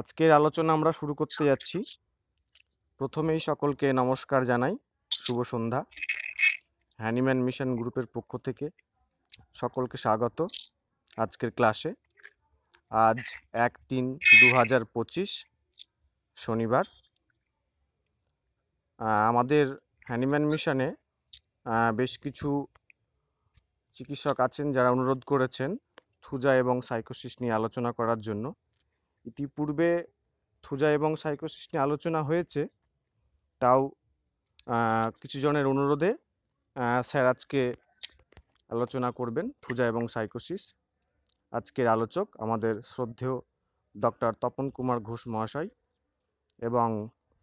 আজকের আলোচনা আমরা শুরু করতে যাচ্ছি। প্রথমেই সকলকে নমস্কার জানাই, শুভ সন্ধ্যা। হ্যানিম্যান মিশন গ্রুপের পক্ষ থেকে সকলকে স্বাগত আজকের ক্লাসে। আজ 1-3-2025 শনিবার। আমাদের হ্যানিম্যান মিশনে বেশ কিছু চিকিৎসক আছেন যারা অনুরোধ করেছেন থুজা এবং সাইকোসিস নিয়ে আলোচনা করার জন্য। ইতিপূর্বে থুজা এবং সাইকোসিস নিয়ে আলোচনা হয়েছে, তাও কিছু জনের অনুরোধে স্যার আজকে আলোচনা করবেন থুজা এবং সাইকোসিস। আজকের আলোচক আমাদের শ্রদ্ধেয় ডক্টর তপন কুমার ঘোষ মহাশয়, এবং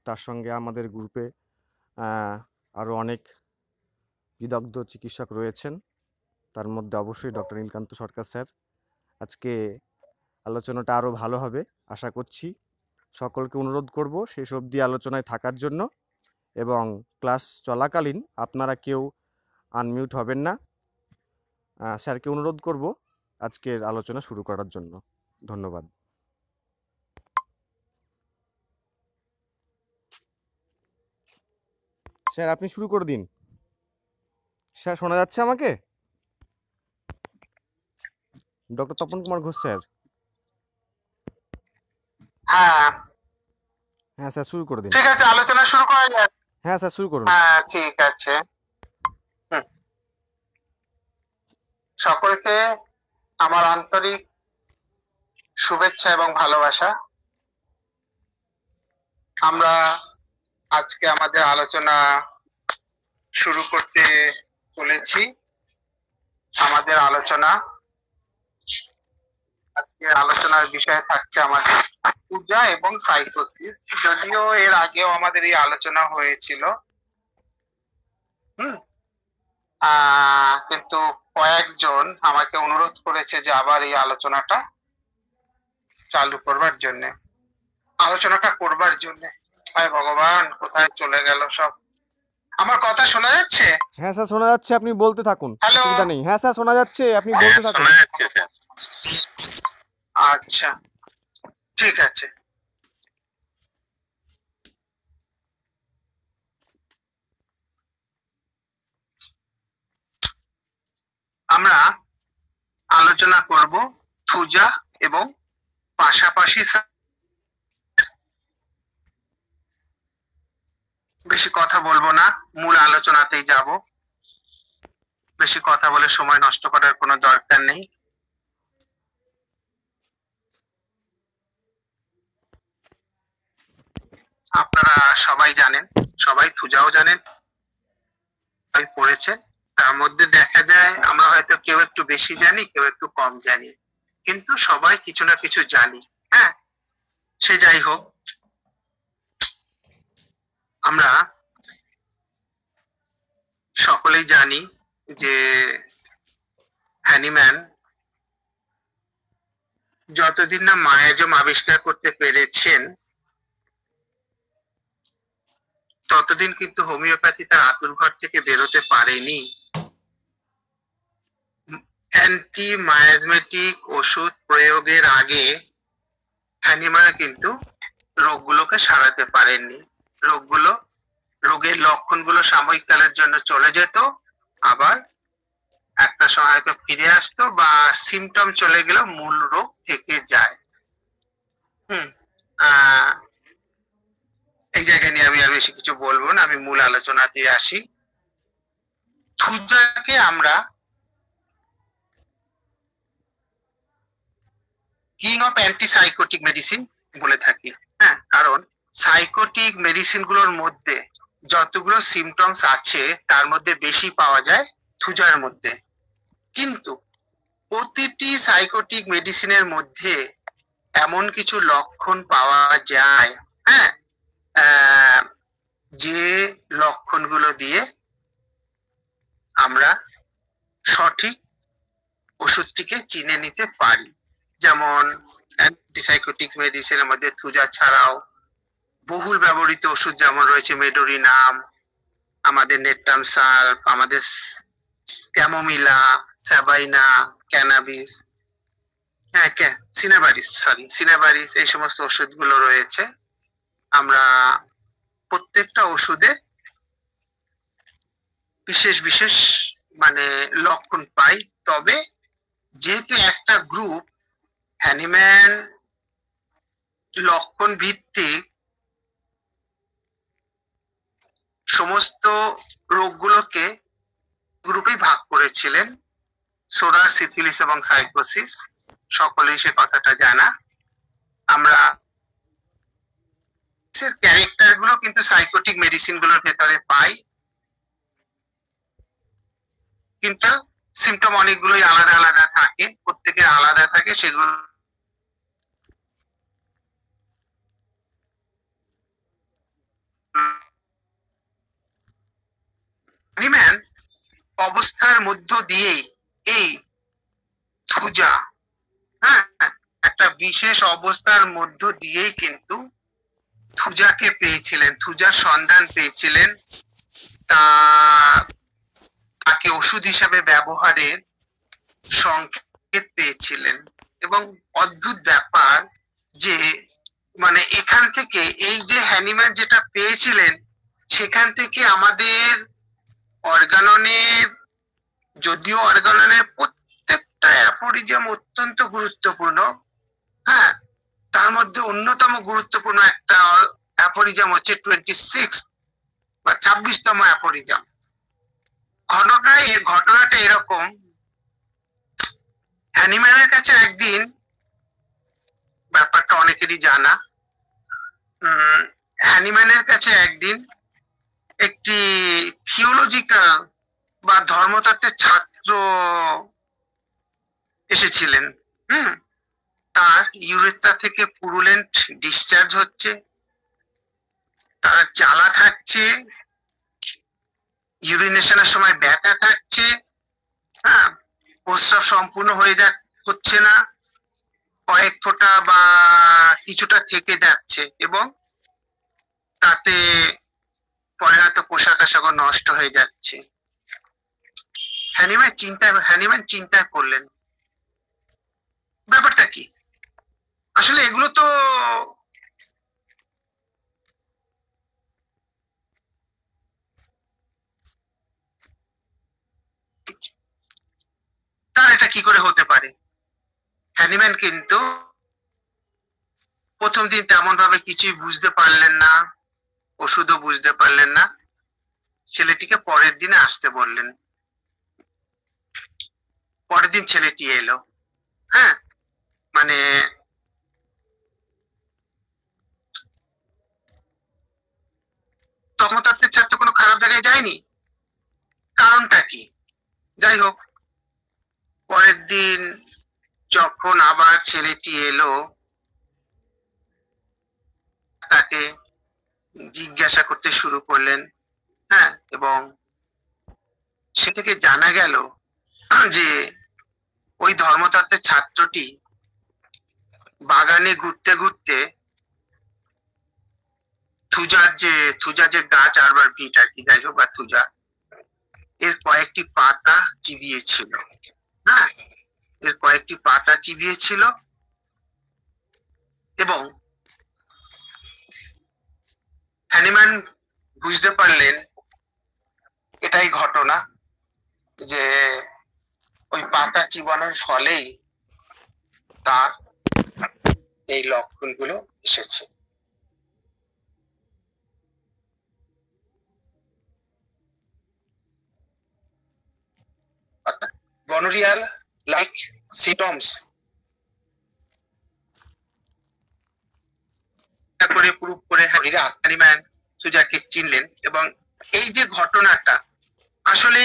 তার সঙ্গে আমাদের গ্রুপে আরও অনেক বিদগ্ধ চিকিৎসক রয়েছেন, তার মধ্যে অবশ্যই ডক্টর নীলকান্ত সরকার স্যার। আজকে আলোচনাটা আরও ভালো হবে আশা করছি। সকলকে অনুরোধ করব শেষ অবধি আলোচনায় থাকার জন্য, এবং ক্লাস চলাকালীন আপনারা কেউ আনমিউট হবেন না। স্যারকে অনুরোধ করব আজকের আলোচনা শুরু করার জন্য। ধন্যবাদ। স্যার আপনি শুরু করে দিন। স্যার শোনা যাচ্ছে আমাকে? Doctor Tapan Kumar Ghosh sir. হ্যাঁ স্যার শুরু করে দিন। ঠিক আছে, আলোচনা শুরু করা যাক। হ্যাঁ স্যার শুরু করুন। হ্যাঁ ঠিক আছে। সকলকে আমার আন্তরিক শুভেচ্ছা এবং ভালোবাসা। আমরা আজকে আমাদের আলোচনা শুরু করতে চলেছি। আমাদের আলোচনা আজকে আলোচনার বিষয় থাকছে আমাদের থুজা এবং সাইকোসিস। যদিও এর আগেও আমাদের এই আলোচনা হয়েছিল, কিন্তু কয়েকজন আমাকে অনুরোধ করেছে যে আবার এই আলোচনাটা চালু করবার জন্য, আলোচনাটা করবার জন্য। হায় ভগবান, কোথায় চলে গেল সব? আমার কথা শোনা যাচ্ছে? হ্যাঁ স্যার শোনা যাচ্ছে, আপনি বলতে থাকুন, হ্যালো। অসুবিধা নেই। হ্যাঁ স্যার শোনা যাচ্ছে, আপনি বলতে থাকুন। শোনা যাচ্ছে স্যার। আচ্ছা ঠিক আছে। আমরা আলোচনা করব থুজা এবং পাশাপাশি। বেশি কথা বলবো না, মূল আলোচনাতেই যাব। বেশি কথা বলে সময় নষ্ট করার কোনো দরকার নেই। আপনারা সবাই জানেন, সবাই থুজাও জানেন, সবাই পড়েছেন। তার মধ্যে দেখা যায় আমরা হয়তো কেউ একটু বেশি জানি, কেউ একটু কম জানি, কিন্তু সবাই কিছু না কিছু জানি। হ্যাঁ, সে যাই হোক, আমরা সকলেই জানি যে হ্যানিম্যান যতদিন না মায়াজম আবিষ্কার করতে পেরেছেন, ততদিন কিন্তু হোমিওপ্যাথি তার আতুরঘর থেকে বেরোতে পারেনি। অ্যান্টি মায়াজমেটিক ওষুধ প্রয়োগের আগে হ্যানিম্যান কিন্তু রোগগুলোকে সারাতে পারেননি। রোগের লক্ষণগুলো সাময়িক কালের জন্য চলে যেত, আবার একটা সময় হয়তো ফিরে আসতো, বা সিমটম চলে গেলে মূল রোগ থেকে যায়। এই জায়গা নিয়ে আমি আর বেশি কিছু বলবো না, আমি মূল আলোচনাতে আসি। থুজাকে আমরা কিং অফ অ্যান্টিসাইকোটিক মেডিসিন বলে থাকি। হ্যাঁ, কারণ সাইকোটিক মেডিসিন গুলোর মধ্যে যতগুলো সিমটমস আছে তার মধ্যে বেশি পাওয়া যায় থুজার মধ্যে। কিন্তু প্রতিটি সাইকোটিক মেডিসিনের মধ্যে এমন কিছু লক্ষণ পাওয়া যায়, হ্যাঁ, যে লক্ষণগুলো দিয়ে আমরা সঠিক ওষুধটিকে চিনে নিতে পারি। যেমন অ্যান্টিসাইকোটিক মেডিসিনের মধ্যে থুজা ছাড়াও বহুল ব্যবহৃত ওষুধ যেমন রয়েছে মেডোরিনাম, আমাদের নেট্টাম সালফ, আমাদের ক্যামোমিলা, স্যাবাইনা, ক্যানাবিস, হ্যাঁ, সিনাবারিস এই সমস্ত ওষুধগুলো রয়েছে। আমরা প্রত্যেকটা ওষুধে বিশেষ বিশেষ মানে লক্ষণ পাই। তবে যেহেতু একটা গ্রুপ, হ্যানিম্যান লক্ষণ ভিত্তিক সমস্ত রোগগুলোকে গ্রুপে ভাগ করেছিলেন, সোরা, সিফিলিস এবং সাইকোসিস। সকলেই সে কথাটা জানা। আমরা ক্যারেক্টার গুলো কিন্তু সাইকোটিক মেডিসিন গুলোর ভেতরে পাই, কিন্তু সিমটম অনেকগুলোই আলাদা আলাদা থাকে, প্রত্যেকের আলাদা থাকে। সেগুলো হ্যানিম্যান অবস্থার মধ্য দিয়েই এই থুজা, হ্যাঁ, একটা বিশেষ অবস্থার মধ্য দিয়েই কিন্তু থুজাকে পেয়েছিলেন, থুজার সন্ধান পেয়েছিলেন, তাকে ওষুধ হিসাবে ব্যবহারের সংকেত পেয়েছিলেন। এবং অদ্ভুত ব্যাপার যে মানে এখান থেকে এই যে হ্যানিম্যান যেটা পেয়েছিলেন, সেখান থেকে আমাদের অর্গাননের, যদিও অর্গাননের প্রত্যেকটা অ্যাফোরিজম অত্যন্ত গুরুত্বপূর্ণ, হ্যাঁ, তার মধ্যে অন্যতম গুরুত্বপূর্ণ একটা অ্যাফোরিজম হচ্ছে 26 বা 26তম অ্যাফোরিজম। ঘটনাটা এরকম, হ্যানিম্যানের কাছে একদিন, ব্যাপারটা অনেকেরই জানা, হ্যানিম্যানের কাছে একদিন একটি থিওলজিক্যাল বা ধর্মতত্ত্বের ছাত্র এসেছিলেন। তার ইউরেথ্রা থেকে পুরুলেন্ট ডিসচার্জ হচ্ছে, তার জ্বালা থাকছে, ইউরিনেশনের সময় ব্যথা থাকছে, হ্যাঁ, প্রস্রাব সম্পূর্ণ হচ্ছে না, কয়েক ফোঁটা বা কিছুটা থেকে যাচ্ছে, এবং তাতে পরে হয়তো পোশাক আশাক নষ্ট হয়ে যাচ্ছে। হ্যানিম্যান চিন্তায় পড়লেন, ব্যাপারটা কি? আসলে এগুলো তো তার এটা কি করে হতে পারে? হ্যানিম্যান কিন্তু প্রথম দিন তেমন ভাবে কিছুই বুঝতে পারলেন না, ওষুধও বুঝতে পারলেন না। ছেলেটিকে পরের দিনে আসতে বললেন। পরের দিন ছেলেটি এলো, হ্যাঁ, মানে তখন তার ছাত্র কোনো খারাপ জায়গায় যায়নি, কারণটা কি? যাই হোক, পরের দিন যখন আবার ছেলেটি এলো, তাকে জিজ্ঞাসা করতে শুরু করলেন, হ্যাঁ, এবং সে থেকে জানা গেল যে ওই ধর্মতত্ত্বের ছাত্রটি বাগানে ঘুরতে ঘুরতে থুজা যে গাছ আরবার ভিট আর কি, যাই হোক, বা থুজা এর কয়েকটি পাতা চিবিয়েছিল, হ্যাঁ, এর কয়েকটি পাতা চিবিয়েছিল, এবং হ্যানিম্যান বুঝতে পারলেন এটাই ঘটনা, যে ওই পাতা চিবানোর ফলেই তার এই লক্ষণগুলো এসেছে। গনোরিয়াল লাইক সিম্পটমস করে প্রুফ করে হ্যানিম্যান থুজাকে চিনলেন। এবং এই যে ঘটনাটা আসলে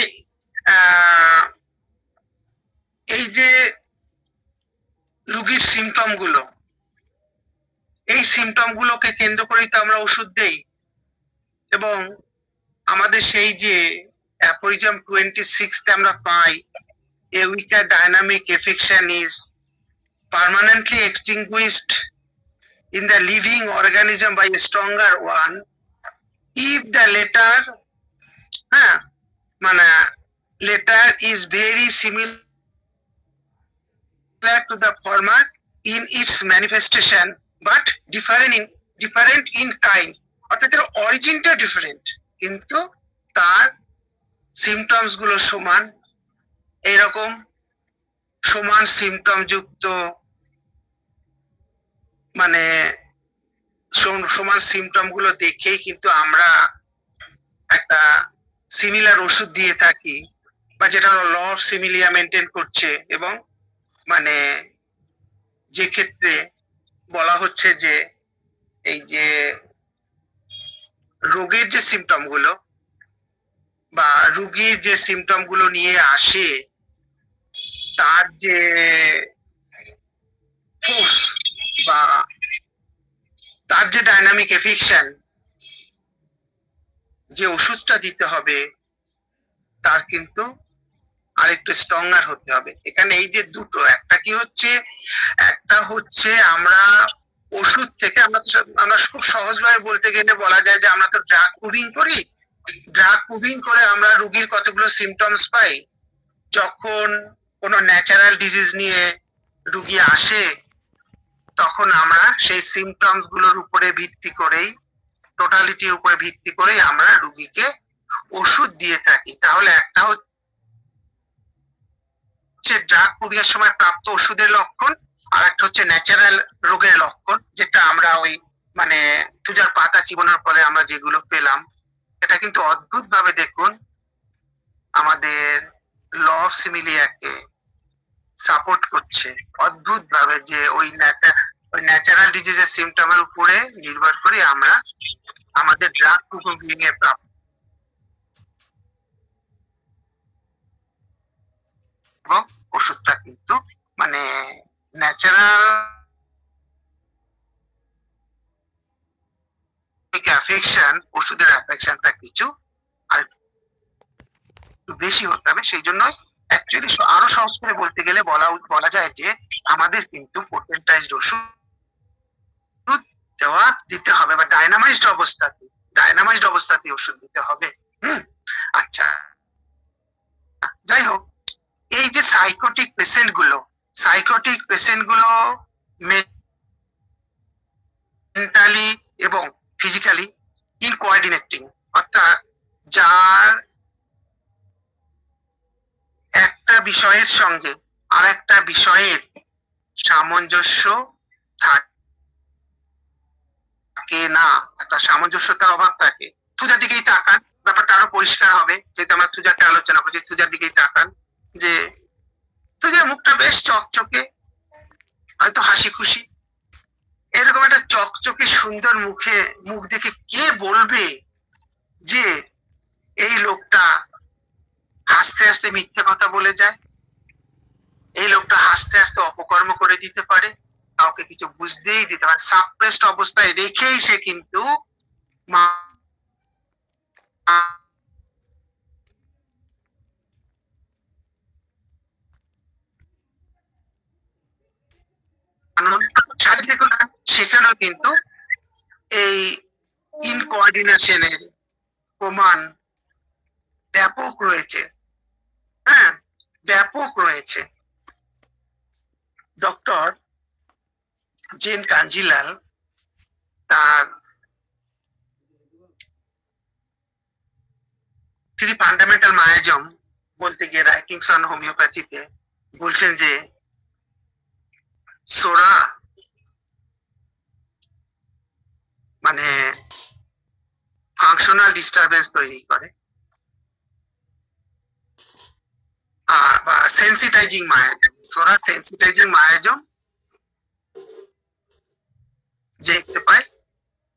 এই যে রোগীর সিমটম গুলো, এই সিমটম গুলোকে কেন্দ্র করেই তো আমরা ওষুধ দেই। এবং আমাদের সেই যে অ্যাফোরিজম 26 আমরা পাই, a weaker dynamic affection is permanently extinguished in the living organism by a stronger one if the latter is very similar to the former in its manifestation but different in kind, অর্থাৎ এর অরিজিনটা different কিন্তু তার symptoms গুলো সমান। এইরকম সমান symptom যুক্ত মানে সমান সিমটম গুলো দেখেই কিন্তু আমরা একটা সিমিলার ওষুধ দিয়ে থাকি, বা যেটা ল অফ সিমিলিয়া মেনটেন করছে। এবং মানে যে ক্ষেত্রে বলা হচ্ছে যে এই যে রোগের যে সিমটম গুলো বা রোগীর যে সিমটম গুলো নিয়ে আসে, তার যে ফোর্স বা তার যে ডাইনামিক এফেকশন, যে ওষুধটা দিতে হবে তার কিন্তু আরেকটু স্ট্রঙ্গার হতে হবে। এখানে এই যে দুটো, একটা হচ্ছে আমরা ওষুধ থেকে আমরা খুব সহজভাবে বলতে গেলে বলা যায় যে আমরা তো ড্রাগ প্রুভিং করি, ড্রাগ প্রুভিং করে আমরা রোগীর কতগুলো সিমটমস পাই। যখন কোনো ন্যাচারাল ডিজিজ নিয়ে রোগী আসে তখন আমরা সেই সিমটমস গুলোর উপরে ভিত্তি করেই, টোটালিটির উপরে ভিত্তি করেই আমরা রোগীকে ওষুধ দিয়ে থাকি। তাহলে একটা হচ্ছে ড্রাগ প্রুভিংয়ের সময় প্রাপ্ত ওষুধের লক্ষণ, আর একটা হচ্ছে ন্যাচারাল রোগের লক্ষণ, যেটা আমরা ওই মানে তুজার পাতা চিবানোর পরে আমরা যেগুলো পেলাম। এটা কিন্তু অদ্ভুত ভাবে দেখুন আমাদের ল অফ সিমিলিয়াকে সাপোর্ট করছে অদ্ভুত ভাবে, যে ওই ন্যাচারাল ডিজিজের সিমটমের উপরে নির্ভর করে আমরা আমাদের ড্রাগ প্রুভিং এর প্রাপ্ত এবং ওষুধটা কিন্তু মানে ন্যাচারাল অ্যাফেকশন, ওষুধের অ্যাফেকশনটা কিছু আর একটু বেশি হতে হবে। সেই জন্যই অ্যাকচুয়ালি আরো সহজ করে বলতে গেলে বলা যায় যে আমাদের কিন্তু পোটেন্টাইজড ওষুধ দিতে হবে, বা ডায়নামাইজড অবস্থাতে ওষুধ দিতে হবে। আচ্ছা, যাই হোক, এই যে সাইকোটিক পেশেন্ট গুলো মেন্টালি এবং ফিজিক্যালি ইনকোঅর্ডিনেটিং, অর্থাৎ যার একটা বিষয়ের সঙ্গে আর একটা বিষয়ের সামঞ্জস্য থাকে না, একটা সামঞ্জস্যতার অভাব থাকে। তুজার দিকেই তাকান, ব্যাপারটা আরো পরিষ্কার হবে। যেহেতু আমরা তুজারকে আলোচনা করছি, তুজার দিকেই তাকান, যে তুজার মুখটা বেশ চকচকে, হয়তো হাসি খুশি। এরকম একটা চকচকে সুন্দর মুখ দেখে কে বলবে যে এই লোকটা হাসতে হাসতে মিথ্যে কথা বলে যায়, এই লোকটা হাসতে হাসতে অপকর্ম করে দিতে পারে, কাউকে কিছু বুঝতেই দিতে পারে, সাপ্রেসড অবস্থায় রেখেই সে কিন্তু সেখানেও কিন্তু এই ইনকোঅর্ডিনেশনের প্রমাণ ব্যাপক রয়েছে। হ্যাঁ, ব্যাপক রয়েছে। ডক্টর জেন কাঞ্জিলাল তার থ্রি ফান্ডামেন্টাল মায়াজম বলতে গিয়ে রাইটিংস অন হোমিওপ্যাথিতে বলছেন যে সোরা মানে ফাংশনাল ডিস্টারবেন্স তৈরি করে, বা সেন্সিটাইজিং মায়াজম, সোরা সেন্সিটাইজিং মায়াজম দেখতে পাই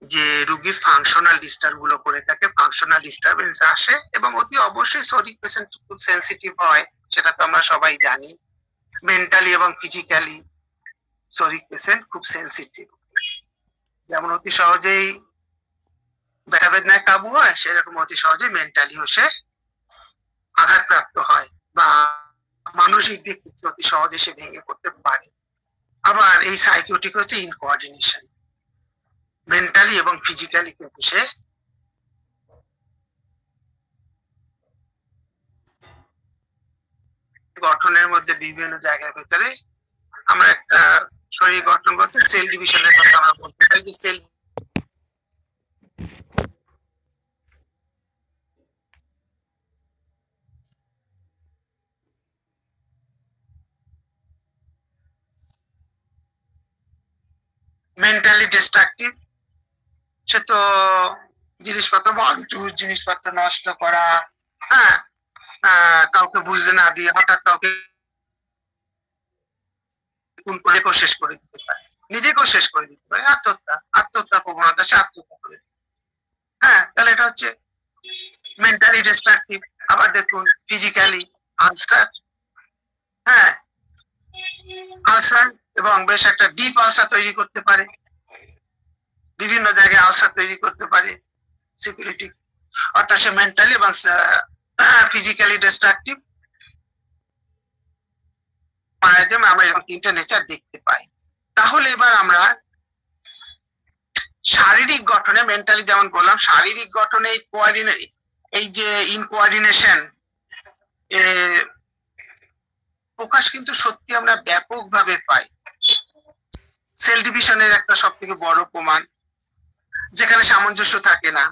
যে রোগীর ফাংশনাল ডিস্টার্ব গুলো করে থাকে, ফাংশনাল ডিস্টারবেন্স আসে, এবং অতি অবশ্যই শরীর পেশেন্ট খুব সেন্সিটিভ হয়, সেটা তো আমরা সবাই জানি। মেন্টালি এবং ফিজিক্যালি শরীর পেশেন্ট খুব সেন্সিটিভ, যেমন অতি সহজেই ব্যথা বেদনায় কাবু হয়, সেরকম অতি সহজেই মেন্টালিও সে আঘাতপ্রাপ্ত হয়, বা মানসিক দিক থেকে অতি সহজে সে ভেঙে পড়তে পারে। আবার এই সাইকোটিক হচ্ছে ইনকোঅর্ডিনেশন, মেন্টালি এবং ফিজিক্যালি কিন্তু সে গঠনের মধ্যে বিভিন্ন জায়গার ভেতরে আমরা একটা শরীর গঠন করতে সেল ডিভিশনের কথা আমরা বলতে পারি যে সেল মেন্টালি ডিস্ট্রাকটিভ, সে তো জিনিসপত্র ভাঙচুর, জিনিসপত্র নষ্ট করা, হ্যাঁ, কাউকে বুঝতে না দিয়ে হঠাৎ কাউকে খুন করে শেষ করে দিতে পারে, নিজেকেও শেষ করে দিতে পারে, আত্মহত্যা প্রবণতা, সে আত্মহত্যা করে। হ্যাঁ, তাহলে এটা হচ্ছে মেন্টালি ডিস্ট্রাকটিভ। আবার দেখুন ফিজিক্যালি আলসার, হ্যাঁ, আলসার এবং বেশ একটা ডিপ আলসার তৈরি করতে পারে, বিভিন্ন জায়গায় আলসার তৈরি করতে পারে সিকিউরিটি, অর্থাৎ সে মেন্টালি এবং ফিজিক্যালি ডিস্ট্রাকটিভ। আমরা এরকম তিনটা নেচার দেখতে পাই। তাহলে এবার আমরা শারীরিক গঠনে, মেন্টালি যেমন বললাম, শারীরিক গঠনে এই যে ইনকোঅর্ডিনেশন প্রকাশ কিন্তু সত্যি আমরা ব্যাপকভাবে পাই। সেল ডিভিশনের একটা সব থেকে বড় প্রমাণ, যেখানে সামঞ্জস্য থাকে না,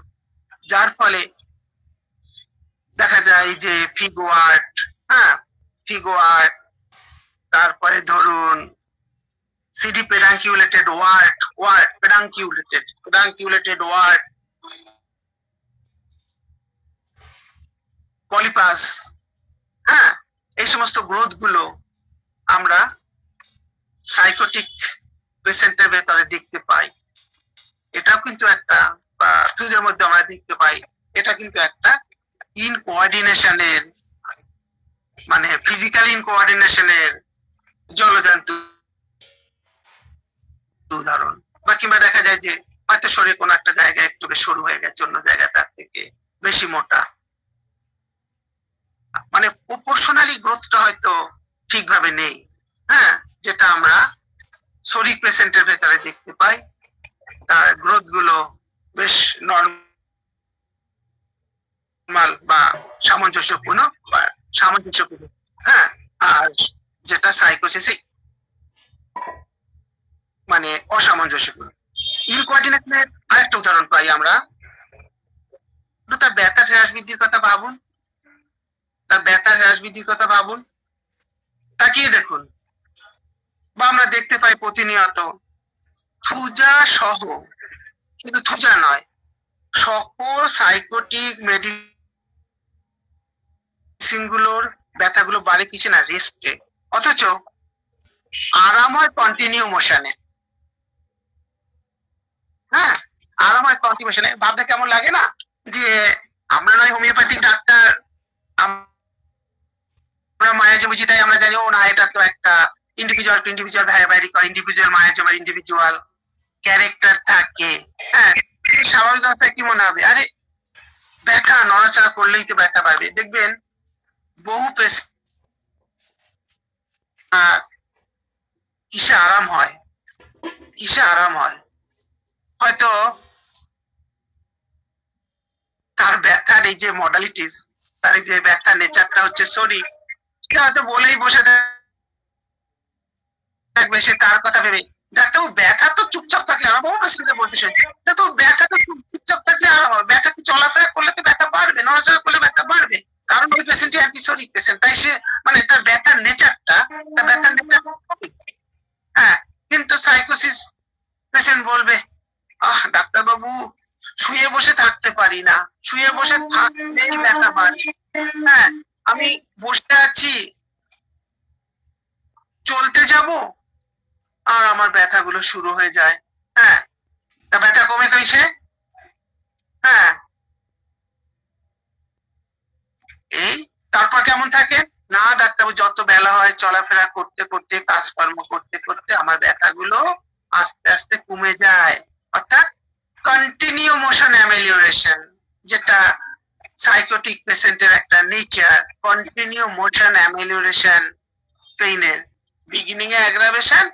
যার ফলে দেখা যায় যে ফিগওয়ার্ড, হ্যাঁ, ফিগওয়ার্ড, তারপরে ধরুন সিডি পেডাঙ্কিউলেটেড ওয়ার্ড, পেডাঙ্কিউলেটেড ওয়ার্ড, পলিপাস, হ্যাঁ, এই সমস্ত গ্রোথ গুলো আমরা সাইকোটিক পেশেন্টের ভেতরে দেখতে পাই। এটাও কিন্তু একটা, তুদের মধ্যে আমরা দেখতে পাই, এটা কিন্তু একটা ইনকোঅর্ডিনেশনের, মানে ফিজিক্যাল ইনকোঅর্ডিনেশনের জলজান্ত উদাহরণ। বা কিংবা দেখা যায় যে হয়তো শরীরে কোনো একটা জায়গায় একটু বেশ সরু হয়ে গেছে, অন্য জায়গায় তার থেকে বেশি মোটা, মানে প্রপোর্শনালি গ্রোথটা হয়তো ঠিকভাবে নেই, হ্যাঁ, যেটা আমরা শরীর পেশেন্টের ভেতরে দেখতে পাই। তার গ্রোথ গুলো বেশ নরমাল বা সামঞ্জস্যপূর্ণ, হ্যাঁ। আর যেটা সাইকোসিসে মানে অসামঞ্জস্যপূর্ণ। ইনকোঅর্ডিনেশনের আরেকটা উদাহরণ পাই আমরা, তার ব্যথা হ্রাস বৃদ্ধির কথা ভাবুন, তাকিয়ে দেখুন, বা আমরা দেখতে পাই প্রতিনিয়ত থুজা সহ, শুধু থুজা নয়, সকল সাইকোটিক মেডিসিন গুলোর ব্যথাগুলো বাড়ে কিসে না, রেস্টে, অথচ আরাম হয় কন্টিনিউ মোশনে। হ্যাঁ, আরাম হয় কন্টিনিউ মোশনে। ভাবতে কেমন লাগে না যে আমরা নয় হোমিওপ্যাথিক ডাক্তার, আমরা মায়াজম বুঝি, তাই আমরা জানি ও না, এটা তো একটা ইন্ডিভিজুয়াল টু ইন্ডিভিজুয়াল ভ্যারি করে, ইন্ডিভিজুয়াল মায়াজমের ইন্ডিভিজুয়াল ক্যারেক্টার থাকে। হ্যাঁ, স্বাভাবিক অবস্থায় কি মনে হবে, আরে ব্যথা নড়াচড়া করলেই তো ব্যথা বাড়বে। দেখবেন বহু পেশেন্ট কিসে আরাম হয়, হয়তো তার ব্যথার এই যে মডালিটিস, তার যে ব্যথার নেচারটা হচ্ছে শরীর, হয়তো বলেই বসে থাকবে, সে তার কথা ভেবে, ডাক্তার ব্যথা তো চুপচাপ থাকলে, আমরা বহু পেশেন্টকে বলতে শুনি, তো ব্যথা তো চুপচাপ থাকলে আরাম হবে, ব্যথা কি চলাফেরা করলে তো ব্যথা বাড়বে, নড়াচড়া করলে ব্যথা বাড়বে, কারণ ওই পেশেন্টটি অ্যান্টিসোরিক পেশেন্ট, তাই সে মানে তার ব্যথার নেচারটা, হ্যাঁ। কিন্তু সাইকোসিস পেশেন্ট বলবে, ডাক্তার বাবু শুয়ে বসে থাকতে পারি না, শুয়ে বসে থাকলেই ব্যথা বাড়ে, হ্যাঁ, আমি বসে আছি, চলতে যাব আর আমার ব্যথাগুলো শুরু হয়ে যায়, হ্যাঁ, তা ব্যথা কমে কইছে, হ্যাঁ, এই তারপর কেমন থাকে না, ডাক্তারবাবু যত বেলা হয় চলাফেরা করতে করতে, কাজকর্ম করতে করতে আমার ব্যথাগুলো আস্তে আস্তে কমে যায়, অর্থাৎ কন্টিনিউ মোশন অ্যামেলিওরেশন, যেটা সাইকোটিক পেশেন্টের একটা নেচার, কন্টিনিউ মোশন অ্যামেলিওরেশন পেইনের, বিগিনিং এ অ্যাগ্রাভেশন,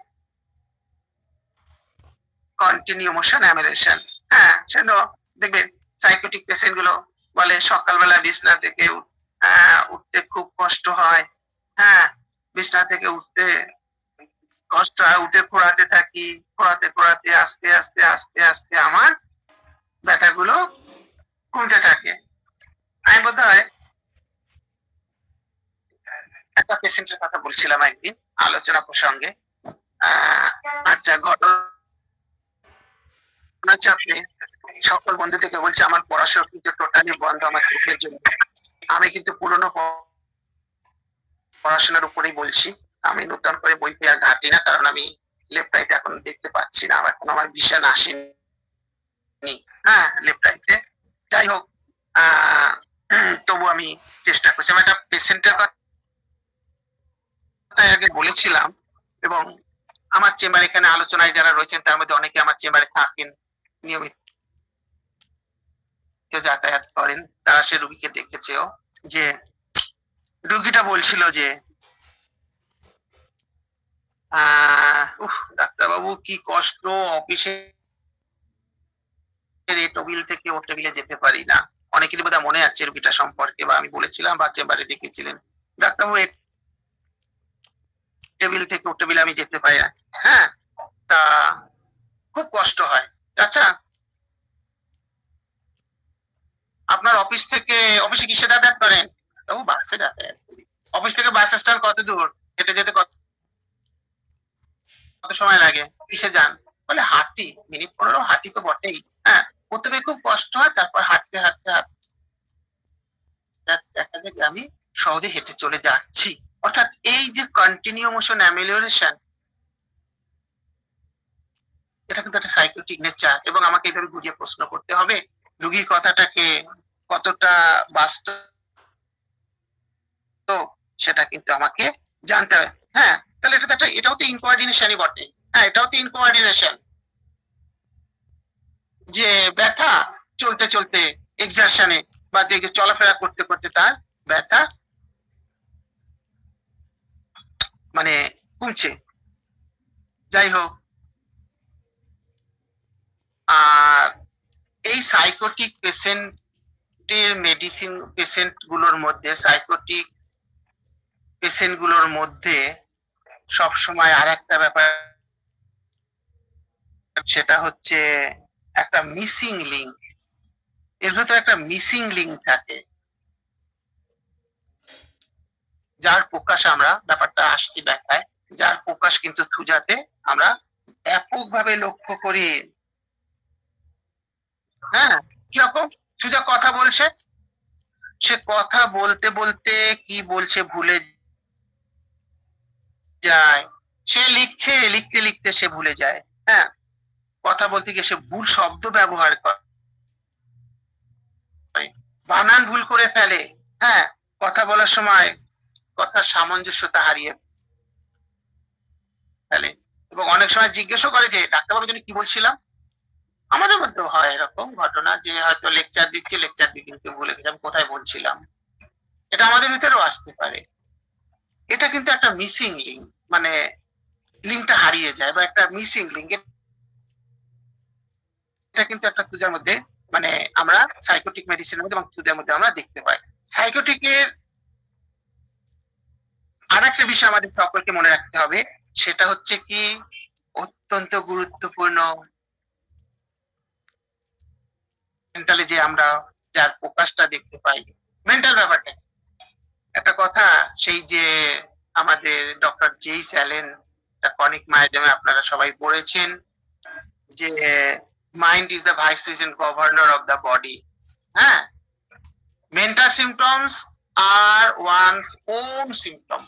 কন্টিনিউ মোশন অ্যামেলিওরেশন। হ্যাঁ, সেটা দেখবেন সাইকোটিক পেশেন্ট গুলো বলে সকালবেলা বিছনা থেকে উঠতে খুব কষ্ট হয়, হ্যাঁ, বিছনা থেকে উঠতে কষ্ট হয়, উঠে ঘোরাতে থাকি, ঘোরাতে ঘোরাতে আস্তে আস্তে আস্তে আস্তে আমার ব্যথাগুলো কমতে থাকে। আমি বোধহয় একটা পেশেন্টের কথা বলছিলাম একদিন আলোচনা প্রসঙ্গে। আচ্ছা, ঘটনা চাপে সকল বন্ধু থেকে বলছে আমার পড়াশোনা কিন্তু টোটালি বন্ধ আমার চোখের জন্য। আমি কিন্তু পুরনো পড়াশোনার উপরেই বলছি, আমি নতুন করে বই পেয়ে ঘাটি না, কারণ আমি লেফট রাইট এখন দেখতে পাচ্ছি না, এখন আমার ভিশন আসেনি। হ্যাঁ, লেফট রাইটে যাই হোক, তবু আমি চেষ্টা করছি। আমি একটা পেশেন্টের কথা আগে বলেছিলাম, এবং আমার চেম্বার এখানে আলোচনায় যারা রয়েছেন তার মধ্যে অনেকে আমার চেম্বারে থাকেন, নিয়মিত যাতায়াত করেন, তারা সে রুগীকে দেখেছেও, যে রুগীটা বলছিল যে ডাক্তারবাবু কি কষ্ট, অফিসে এই টেবিল থেকে ও টেবিলে যেতে পারি না। অনেকেরই বোধহয় মনে আছে রুগীটা সম্পর্কে, বা আমি বলেছিলাম বা চেম্বারে দেখেছিলেন, ডাক্তারবাবু এই টেবিল থেকে ও টেবিলে আমি যেতে পারি না। হ্যাঁ, তা খুব কষ্ট হয়। আচ্ছা, আপনার অফিস থেকে অফিসে কিসে যাতায়াত করেন? তবু বাসে যাতায়াত করি। অফিস থেকে বাস স্ট্যান্ড কত দূর? হেঁটে যেতে কত সময় লাগে? কিসে যান? বলে হাঁটি, মিনিট 15 হাঁটি তো বটেই। হ্যাঁ, প্রথমে খুব কষ্ট হয়, তারপর হাঁটতে হাঁটতে হাঁটতে দেখা যায় যে আমি সহজে হেঁটে চলে যাচ্ছি। অর্থাৎ এই যে কন্টিনিউ মোশন অ্যামেলিওরেশন, এটা কিন্তু একটা সাইকোটিক নেচার, এবং আমাকে এভাবে বুঝিয়ে প্রশ্ন করতে হবে রুগীর কথাটাকে কতটা বাস্তব, সেটা কিন্তু আমাকে জানতে হবে। হ্যাঁ, তাহলে এটাও তো ইনকোঅর্ডিনেশনই বটে। হ্যাঁ, এটাও তো ইনকোঅর্ডিনেশন, যে ব্যথা চলতে চলতে এক্সারশনে বা যে চলাফেরা করতে করতে তার ব্যথা মানে কমছে। যাই হোক, আর এই সাইকোটিক পেশেন্টের মেডিসিন পেশেন্ট গুলোর মধ্যে, সাইকোটিক পেশেন্ট গুলোর মধ্যে সবসময় আর একটা ব্যাপার, সেটা হচ্ছে একটা মিসিং লিঙ্ক। এর ভেতরে একটা মিসিং লিঙ্ক থাকে, যার প্রকাশ আমরা, ব্যাপারটা আসছি ব্যাখ্যায়, যার প্রকাশ কিন্তু থুজাতে আমরা ব্যাপকভাবে লক্ষ্য করি। হ্যাঁ, কিরকম? থুজা কথা বলছে, সে কথা বলতে বলতে কি বলছে ভুলে যায়। সে লিখছে, লিখতে লিখতে সে ভুলে যায়। হ্যাঁ, কথা বলতে গিয়ে সে ভুল শব্দ ব্যবহার করে, বানান ভুল করে ফেলে। হ্যাঁ, কথা বলার সময় কথার সামঞ্জস্যতা হারিয়ে ফেলে, এবং অনেক সময় জিজ্ঞেসও করে যে ডাক্তারবাবুর জন্য কি বলছিলাম। আমাদের মধ্যেও হয় এরকম ঘটনা, যে হয়তো লেকচার দিচ্ছি, লেকচার দিয়ে কিন্তু ভুলে গেছি আমি কোথায় বলছিলাম। এটা আমাদের ভিতরেও আসতে পারে। এটা কিন্তু একটা মিসিং লিঙ্ক, মানে লিঙ্কটা হারিয়ে যায়, বা একটা মিসিং লিঙ্ক। এটা কিন্তু একটা তুজার মধ্যে, মানে আমরা সাইকোটিক মেডিসিনের মধ্যে এবং তুজার মধ্যে আমরা দেখতে পাই। সাইকোটিকের আর একটা বিষয় আমাদের সকলকে মনে রাখতে হবে, সেটা হচ্ছে কি অত্যন্ত গুরুত্বপূর্ণ, মেন্টালি যে আমরা যার প্রকাশটা দেখতে পাই, মেন্টাল ব্যাপারটা একটা কথা, সেই যে আমাদের ডক্টর জেইস অ্যালেন কনিক মায়াজামে আপনারা সবাই পড়েছেন, যে mind is the vice president governor of the body. হ্যাঁ, মেন্টাল সিমটমস আর ওয়ানস ওন সিমটম।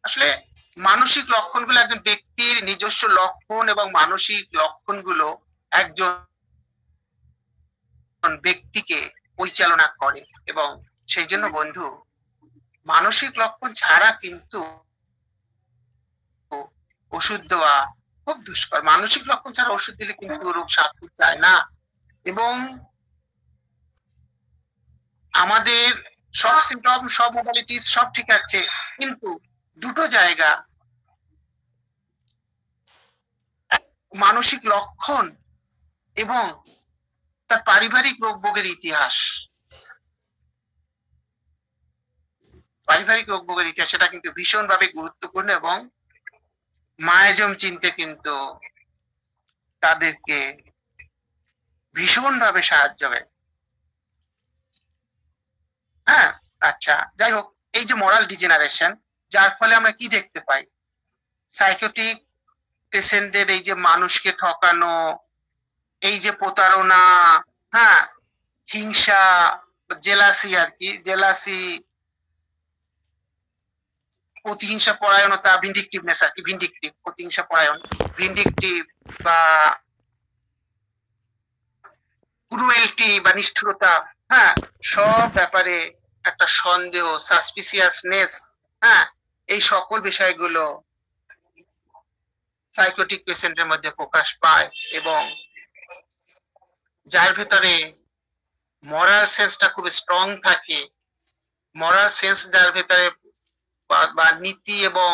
আসলে মানসিক লক্ষণগুলো একজন ব্যক্তির নিজস্ব লক্ষণ, এবং মানসিক লক্ষণগুলো একজন ব্যক্তিকে পরিচালনা করে, এবং সেই জন্য বন্ধু, মানসিক লক্ষণ ছাড়া কিন্তু ওষুধ দেওয়া খুব দুষ্কর। মানসিক লক্ষণ ছাড়া ওষুধ দিলে কিন্তু রোগ সারতে চায় না, এবং আমাদের সব সিমটম, সব মোডালিটিস সব ঠিক আছে, কিন্তু দুটো জায়গা, মানসিক লক্ষণ এবং তার পারিবারিক রোগ ভোগের ইতিহাস, পারিবারিক রোগ ভোগের ইতিহাস, সেটা কিন্তু ভীষণভাবে গুরুত্বপূর্ণ এবং মায়াজম চিনতে কিন্তু তাদেরকে ভীষণভাবে সাহায্য হয়। হ্যাঁ, আচ্ছা, যাই হোক, এই যে মোরাল ডিজেনারেশন, যার ফলে আমরা কি দেখতে পাই? সাইকোটিক পেশেন্টদের এই যে মানুষকে ঠকানো, এই যে প্রতারণা, হ্যাঁ, হিংসা, জেলাসি আর কি, জেলাসি, প্রতিহিংসা পরায়ণতা, ভিন্ডিকটিভনেস আর কি, ভিন্ডিকটিভ, প্রতিহিংসা পরায়ণ, ভিন্ডিকটিভ বা ক্রুয়েলটি বা নিষ্ঠুরতা, হ্যাঁ, সব ব্যাপারে একটা সন্দেহ, সাসপিসিয়াসনেস, হ্যাঁ, এই সকল বিষয়গুলো সাইকোটিক পেশেন্টের মধ্যে প্রকাশ পায় এবং যার ভেতরে মরাল সেন্সটা খুব স্ট্রং থাকে, মরাল সেন্স যার ভেতরে বা নীতি এবং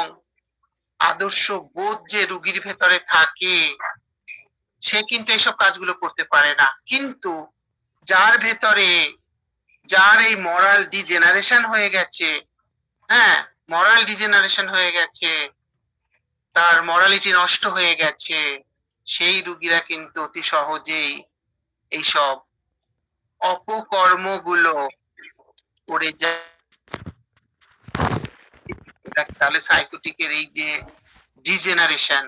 আদর্শ বোধ যে রুগীর ভেতরে থাকে, সে কিন্তু এইসব কাজগুলো করতে পারে না। কিন্তু যার ভেতরে, যার এই মরাল ডিজেনারেশন হয়ে গেছে, হ্যাঁ, মরাল ডিজেনারেশন হয়ে গেছে, তার মরালিটি নষ্ট হয়ে গেছে, সেই রুগীরা কিন্তু অতি সহজেই এইসব অপকর্মগুলো করে যায়। তাহলে সাইকোটিকের এই যে ডিজেনারেশন,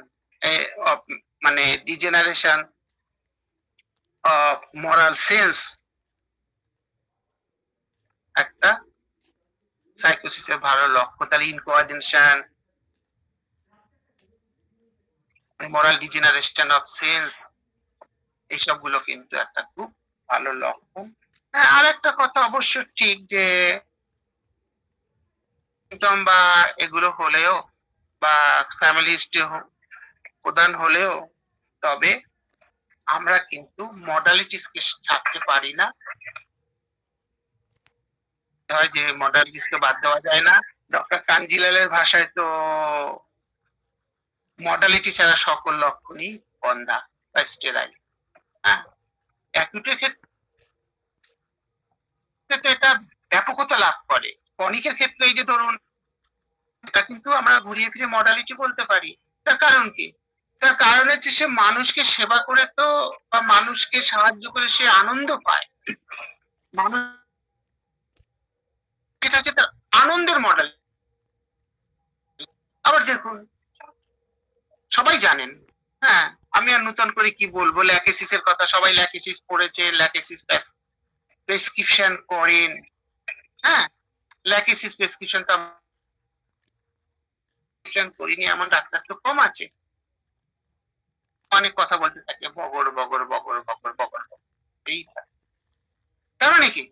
মানে ডিজেনারেশন অফ মরাল সেন্স একটা সাইকোসিসের ভালো লক্ষণ। তাহলে ইনকোঅর্ডিনেশন, মোরাল ডিজেনারেশন অফ সেন্স, এইসবগুলো কিন্তু একটা খুব ভালো লক্ষণ। হ্যাঁ, আর একটা কথা অবশ্য ঠিক যে সিমটম বা এগুলো হলেও বা ফ্যামিলি হিস্ট্রি প্রদান হলেও, তবে আমরা কিন্তু মডালিটিসকে ছাড়তে পারি না। হয় যে মডালিটিসকে বাদ দেওয়া যায় না। ডক্টর কাঞ্জিলালের ভাষায় তো মডালিটি ছাড়া সকল লক্ষণই বন্ধা বা স্টেরাইল। হ্যাঁ, অ্যাকিউটের ক্ষেত্রে তো এটা ব্যাপকতা লাভ করে। ক্রনিকের ক্ষেত্রে এই যে ধরুন, এটা কিন্তু আমরা ঘুরিয়ে ফিরে মডালিটি বলতে পারি। তার কারণ কি? তার কারণ হচ্ছে সে মানুষকে সেবা করে তো, বা মানুষকে সাহায্য করে সে আনন্দ পায়। মানুষ, এটা হচ্ছে তার আনন্দের মডেল। আবার দেখুন, সবাই জানেন, হ্যাঁ, আমি আর নতুন করে কি বলবো, ল্যাকেসিসের কথা, সবাই ল্যাকেসিস পড়েছে, ল্যাকেসিস প্রেসক্রিপশন করেন, হ্যাঁ, ল্যাকেসিস প্রেসক্রিপশন তো করিনি এমন ডাক্তার তো কম আছে। অনেক কথা বলতে থাকে, বগর বগর বগর বগর বগর, এই থাকে। তার মানে কি?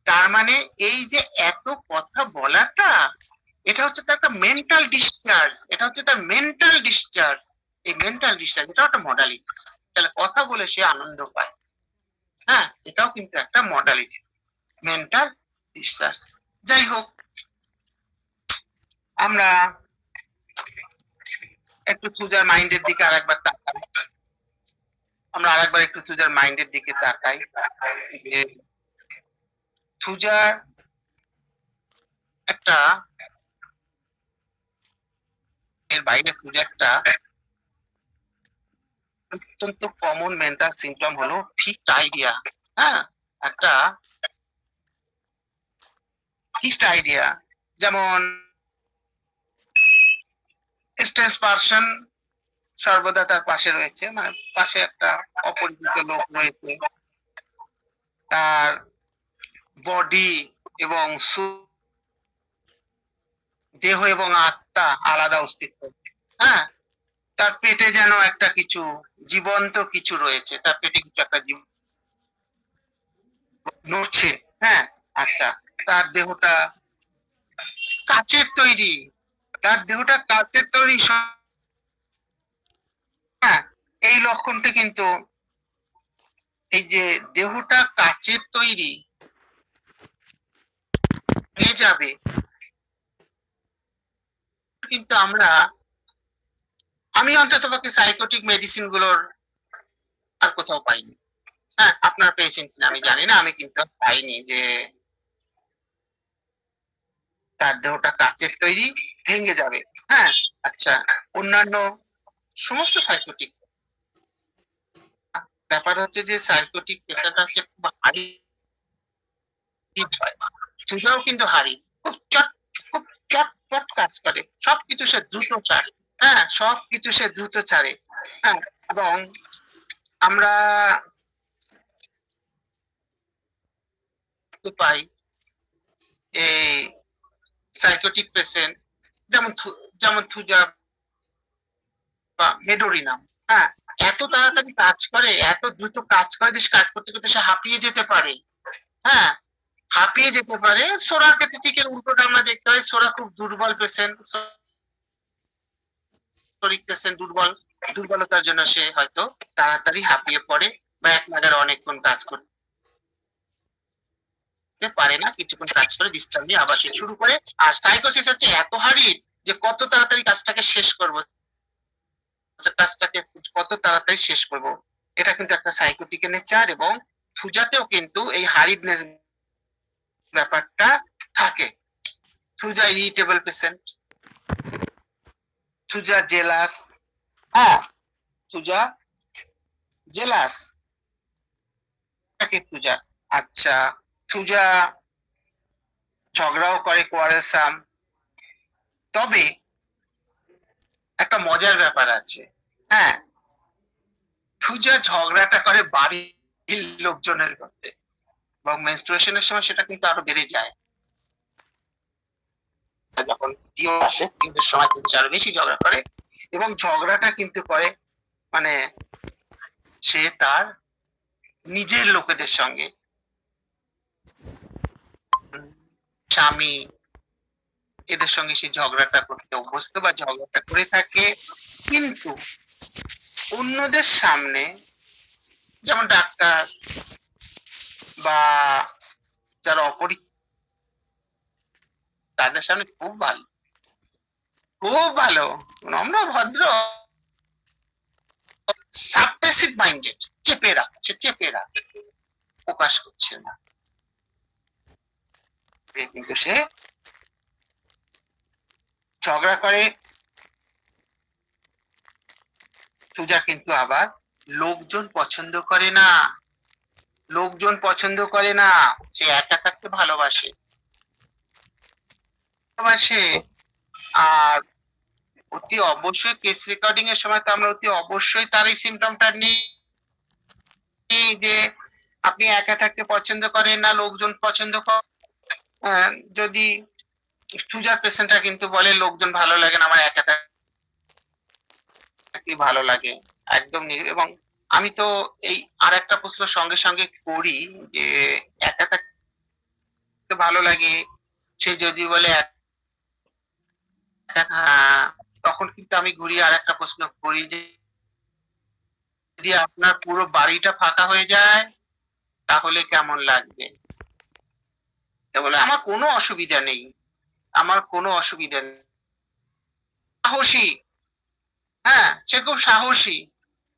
তার মানে এই যে এত কথা বলাটা, এটা হচ্ছে তার একটা মেন্টাল ডিসচার্জ, এটা হচ্ছে তার মেন্টাল ডিসচার্জ। এই মেন্টাল ডিসচার্জ, এটা একটা মডালিটি। তাহলে কথা বলে সে আনন্দ পায়, হ্যাঁ, এটাও কিন্তু একটা মডালিটি, মেন্টাল ডিসচার্জ। যাই হোক, আমরা একটু থুজার মাইন্ডের দিকে আরেকবার তাকাই। আমরা আরেকবার একটু থুজার মাইন্ডের দিকে তাকাই যে থুজার একটা, এর বাইরে থুজা একটা অত্যন্ত কমন মেন্টাল সিমটম হলো ফিক্সড আইডিয়া। হ্যাঁ, একটা ফিক্সড আইডিয়া, যেমন স্ট্রেস পারসন সর্বদা তার পাশে রয়েছে, মানে পাশে একটা অপরিচিত লোক রয়েছে, তার বডি এবং দেহ এবং আত্মা আলাদা অস্তিত্ব, হ্যাঁ, তার পেটে যেন একটা কিছু জীবন্ত কিছু রয়েছে, তার পেটে কিছু একটা জীবন নড়ছে, হ্যাঁ, আচ্ছা, তার দেহটা কাচের তৈরি, তার দেহটা কাচের তৈরি, হ্যাঁ, এই লক্ষণটা কিন্তু, এই যে দেহটা কাচের তৈরি হয়ে যাবে, কিন্তু আমি অন্ততপক্ষে সাইকোটিক মেডিসিন গুলোর আর কোথাও পাইনি। হ্যাঁ, আপনারা পেয়েছেন কিনা আমি জানি না, আমি কিন্তু পাইনি যে তার দেহটা কাচের তৈরি, ভেঙে যাবে। হ্যাঁ, আচ্ছা, অন্যান্য সমস্ত সাইকোটিক ব্যাপার হচ্ছে যে সাইকোটিক পেশাটা হচ্ছে খুব হারি হয়, সুজাও কিন্তু হারি, খুব চটপট কাজ করে, সবকিছু সে দ্রুত ছাড়ে। হ্যাঁ, সবকিছু সে দ্রুত ছাড়ে। হ্যাঁ, এবং আমরা পাই এই সাইকোটিক পেশেন্ট যেমন থুজা বা মেডোরিনাম। হ্যাঁ, এত তাড়াতাড়ি কাজ করে, এত দ্রুত কাজ করে যে কাজ করতে করতে সে হাঁপিয়ে যেতে পারে। হ্যাঁ, হাঁপিয়ে যেতে পারে। সোরার ক্ষেত্রে ঠিক এর উল্টোটা আমরা দেখতে পাই, সোরা খুব দুর্বল পেশেন্ট, পেশেন্ট দুর্বলতার জন্য সে হয়তো তাড়াতাড়ি হাঁপিয়ে পড়ে বা এক নাগাড়ে অনেকক্ষণ কাজ করতে পারে না, কিছুক্ষণ কাজ করে বিশ্রাম নিয়ে আবার সে শুরু করে। আর সাইকোসিস হচ্ছে এত হারি যে কত তাড়াতাড়ি কাজটাকে শেষ করব, কাজটাকে কত তাড়াতাড়ি শেষ করব, এটা কিন্তু একটা সাইকোটিক নেচার। এবং থুজাতেও কিন্তু এই হারিডনেস ব্যাপারটা থাকে। Thuja irritable patient, Thuja jealous. হ্যাঁ, থুজা জেলাস থাকে থুজা। আচ্ছা, থুজা ঝগড়াও করে, কোয়ারেলসাম। তবে একটা মজার ব্যাপার আছে। হ্যাঁ, থুজা ঝগড়াটা করে বাড়ির লোকজনের মধ্যে, এবং মেনস্ট্রুয়েশনের সময় সেটা কিন্তু আরো বেড়ে যায়। যখন পিরিয়ড আসে, পিরিয়ডের সময় কিন্তু আরো বেশি ঝগড়া করে, এবং ঝগড়াটা কিন্তু করে মানে সে তার নিজের লোকেদের সঙ্গে, স্বামী, এদের সঙ্গে সে ঝগড়াটা করতে অভ্যস্ত বা ঝগড়াটা করে থাকে। কিন্তু অন্যদের সামনে, যেমন ডাক্তার বা যারা অপরিচিত, তাদের সামনে খুব ভালো, খুব ভালো, নম্র, ভদ্র, সাবপ্রেসিভ মাইন্ডেড, চেপে রাখছে, চেপে রাখছে, প্রকাশ করছে না। কিন্তু সে ঝগড়া করে। তুজা কিন্তু আবার লোকজন পছন্দ করে না, লোকজন পছন্দ করে না, সে একা থাকতে ভালোবাসে, ভালোবাসে। আর অতি অবশ্যই কেস রেকর্ডিং এর সময় তো আমরা অতি অবশ্যই তার এই সিমটমটা নিই যে আপনি একা থাকতে পছন্দ করেন না, লোকজন পছন্দ করেন। যদি তুজার পেশেন্টটা কিন্তু বলে লোকজন ভালো লাগে না, আমার একা থাকতে ভালো লাগে, একদম। এবং আমি তো এই আর একটা প্রশ্ন সঙ্গে সঙ্গে করি যে একা থাকতে ভালো লাগে, সে যদি বলে তখন কিন্তু আমি ঘুরিয়ে আর একটা প্রশ্ন করি যে যদি আপনার পুরো বাড়িটা ফাঁকা হয়ে যায় তাহলে কেমন লাগবে? বলে আমার কোনো অসুবিধা নেই, আমার কোনো অসুবিধা নেই, সাহসী। হ্যাঁ, সে খুব সাহসী,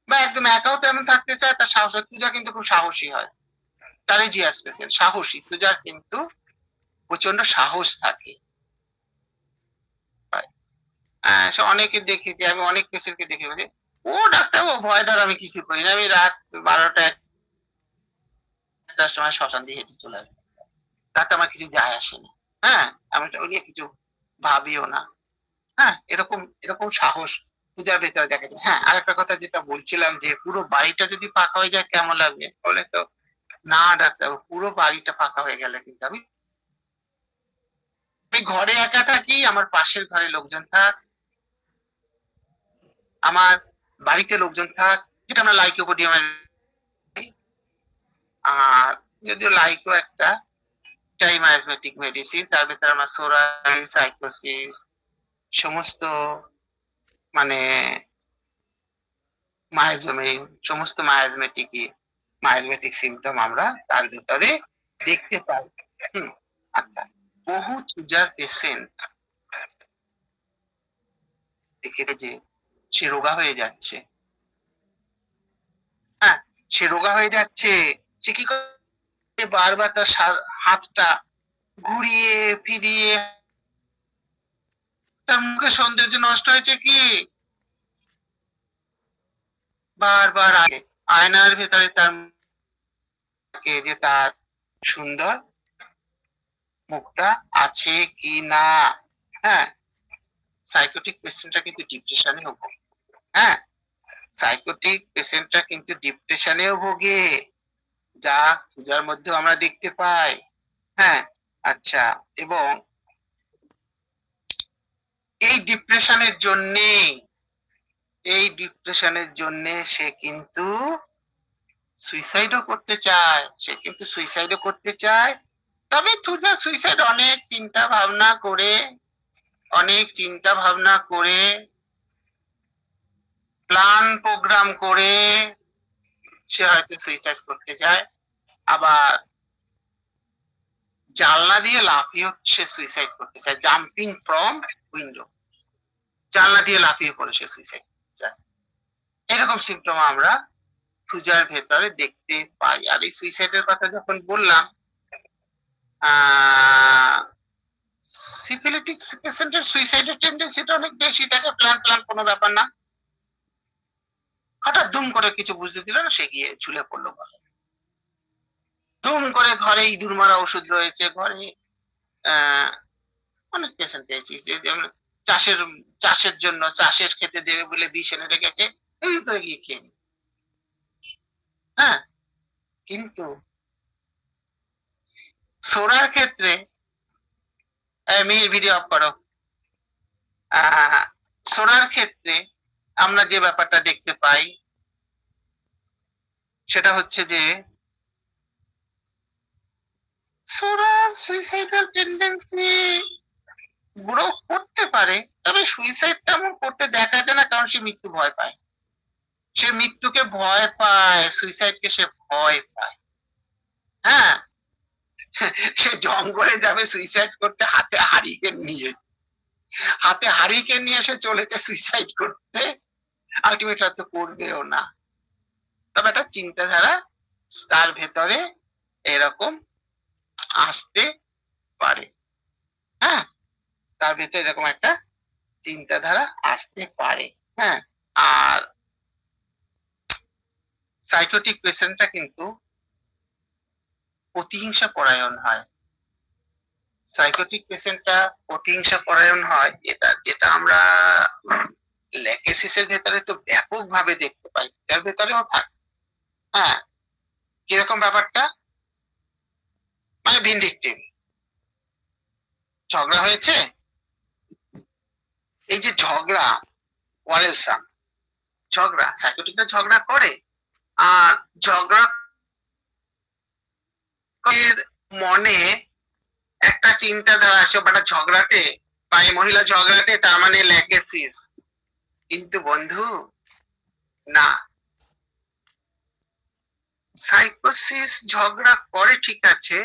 বা একদম একাও তেমন থাকতে চায়, তার সাহস। তুজা কিন্তু খুব সাহসী হয়, তারই জিয়াস পেশেন্ট সাহসী, তুজার কিন্তু প্রচন্ড সাহস থাকে। সে অনেকে দেখেছি, আমি অনেক পেশেন্টকে দেখে বলি ও ডাক্তার, ও ভয় ডর আমি কিছু করি না, আমি রাত 12টা 1টার সময় শ্মশান দিয়ে হেঁটে চলে আসবো, তাতে আমার কিছু যায় আসে না। হ্যাঁ, আমি ওই নিয়ে কিছু ভাবিও না। হ্যাঁ, এরকম এরকম সাহস পূজার ভেতরে দেখা যায়। হ্যাঁ, আরেকটা কথা যেটা বলছিলাম যে পুরো বাড়িটা যদি ফাঁকা হয়ে যায় কেমন লাগবে, বলে তো না ডাক্তার, পুরো বাড়িটা ফাঁকা হয়ে গেলে কিন্তু আমি ঘরে একা থাকি, আমার পাশের ঘরে লোকজন থাক, আমার বাড়িতে লোকজন থাক, যেটা আমরা লাইকোপোডিয়ামের। আর যদিও লাইকো একটা টাইমায়াজমেটিক মেডিসিন, তার ভেতরে আমরা সোরাল, সাইকোসিস, সমস্ত মানে সমস্ত মায়াজমেটিক সিমটম আমরা তার ভিতরে দেখতে পাই। আচ্ছা, বহু চুজার পেশেন্ট দেখে যে সে রোগা হয়ে যাচ্ছে। হ্যাঁ, সে রোগা হয়ে যাচ্ছে, সে কি করে বারবার তার হাতটা ঘুরিয়ে ফিরিয়ে তার মুখে সৌন্দর্য নষ্ট হয়েছে কি? বারবার আয়নার ভেতরে তার যে তার সুন্দর মুখটা আছে কি না। হ্যাঁ, সাইকোটিক পেশেন্টরা কিন্তু ডিপ্রেশনেও ভোগে। হ্যাঁ, সাইকোটিক পেশেন্টরা কিন্তু ডিপ্রেশনেও ভোগে, যা পূজার মধ্যে আমরা দেখতে পাই। হ্যাঁ, আচ্ছা, এবং এই ডিপ্রেশনের জন্যে সে কিন্তু সুইসাইডও করতে চায়। তবে তুজা সুইসাইড অনেক চিন্তা ভাবনা করে প্ল্যান প্রোগ্রাম করে সে হয়তো সুইসাইড করতে যায়, আবার জানলা দিয়ে লাফিয়ে সে সুইসাইড করতে চায়, জাম্পিং ফ্রম উইন্ডো, জানলা দিয়ে লাফিয়ে পড়ে সে সুইসাইড করতে চায়। এরকম সিমটম আমরা পূজার ভেতরে দেখতে পাই। আর এই সুইসাইডের কথা যখন বললাম, সিফিলিটিক পেশেন্টের সুইসাইডের টেন্ডেন্সিটা অনেক বেশি থাকে। প্ল্যান কোনো ব্যাপার না, হঠাৎ দুম করে কিছু বুঝতে দিল না, সে গিয়ে ঝুলে পড়লো। দুম করে ঘরে ইঁদুর মারা ওষুধ রয়েছে, ঘরে অনেক পেশেন্ট পেয়েছি যে চাষের জন্য চাষের খেতে দেবে বলে বিষ এনে রেখেছে, এই করে গিয়ে খেয়ে নি। হ্যাঁ, কিন্তু সোরার ক্ষেত্রে ভিডিও অফ করো। সোরার ক্ষেত্রে আমরা যে ব্যাপারটা দেখতে পাই সেটা হচ্ছে যে সোরার সুইসাইডাল টেন্ডেন্সি গ্রো করতে পারে, তবে সুইসাইড তেমন করতে দেখা যায় না, কারণ সে মৃত্যু ভয় পায়। সে মৃত্যুকে ভয় পায়, সুইসাইডকে সে ভয় পায়। হ্যাঁ, সে জঙ্গলে যাবে সুইসাইড করতে হাতে হারিকেন নিয়ে সে চলেছে সুইসাইড করতে, আলটিমেট হয়তো করবেও না। তবে একটা চিন্তাধারা তার ভেতরে এরকম আসতে পারে। হ্যাঁ, তার ভেতরে এরকম একটা চিন্তাধারা আসতে পারে। হ্যাঁ, আর সাইকোটিক পেশেন্টটা কিন্তু প্রতিহিংসা পরায়ণ হয়। এটা যেটা আমরা ল্যাকেসিসের ভেতরে তো ব্যাপকভাবে দেখতে পাই, তার ভেতরেও থাকে। হ্যাঁ, কিরকম ব্যাপারটা, মানে ভিন্ডিকটিভ, ঝগড়া হয়েছে, এই যে ঝগড়া, ওয়ারেলসাম ঝগড়া, সাইকোটিকরা ঝগড়া করে, আর ঝগড়া মনে একটা চিন্তাধারা আসে, বাট ঝগড়াটে বা এই মহিলা ঝগড়াটে, তার মানে ল্যাকেসিস। কিন্তু বন্ধু না, সাইকোসিস ঝগড়া করে ঠিক আছে,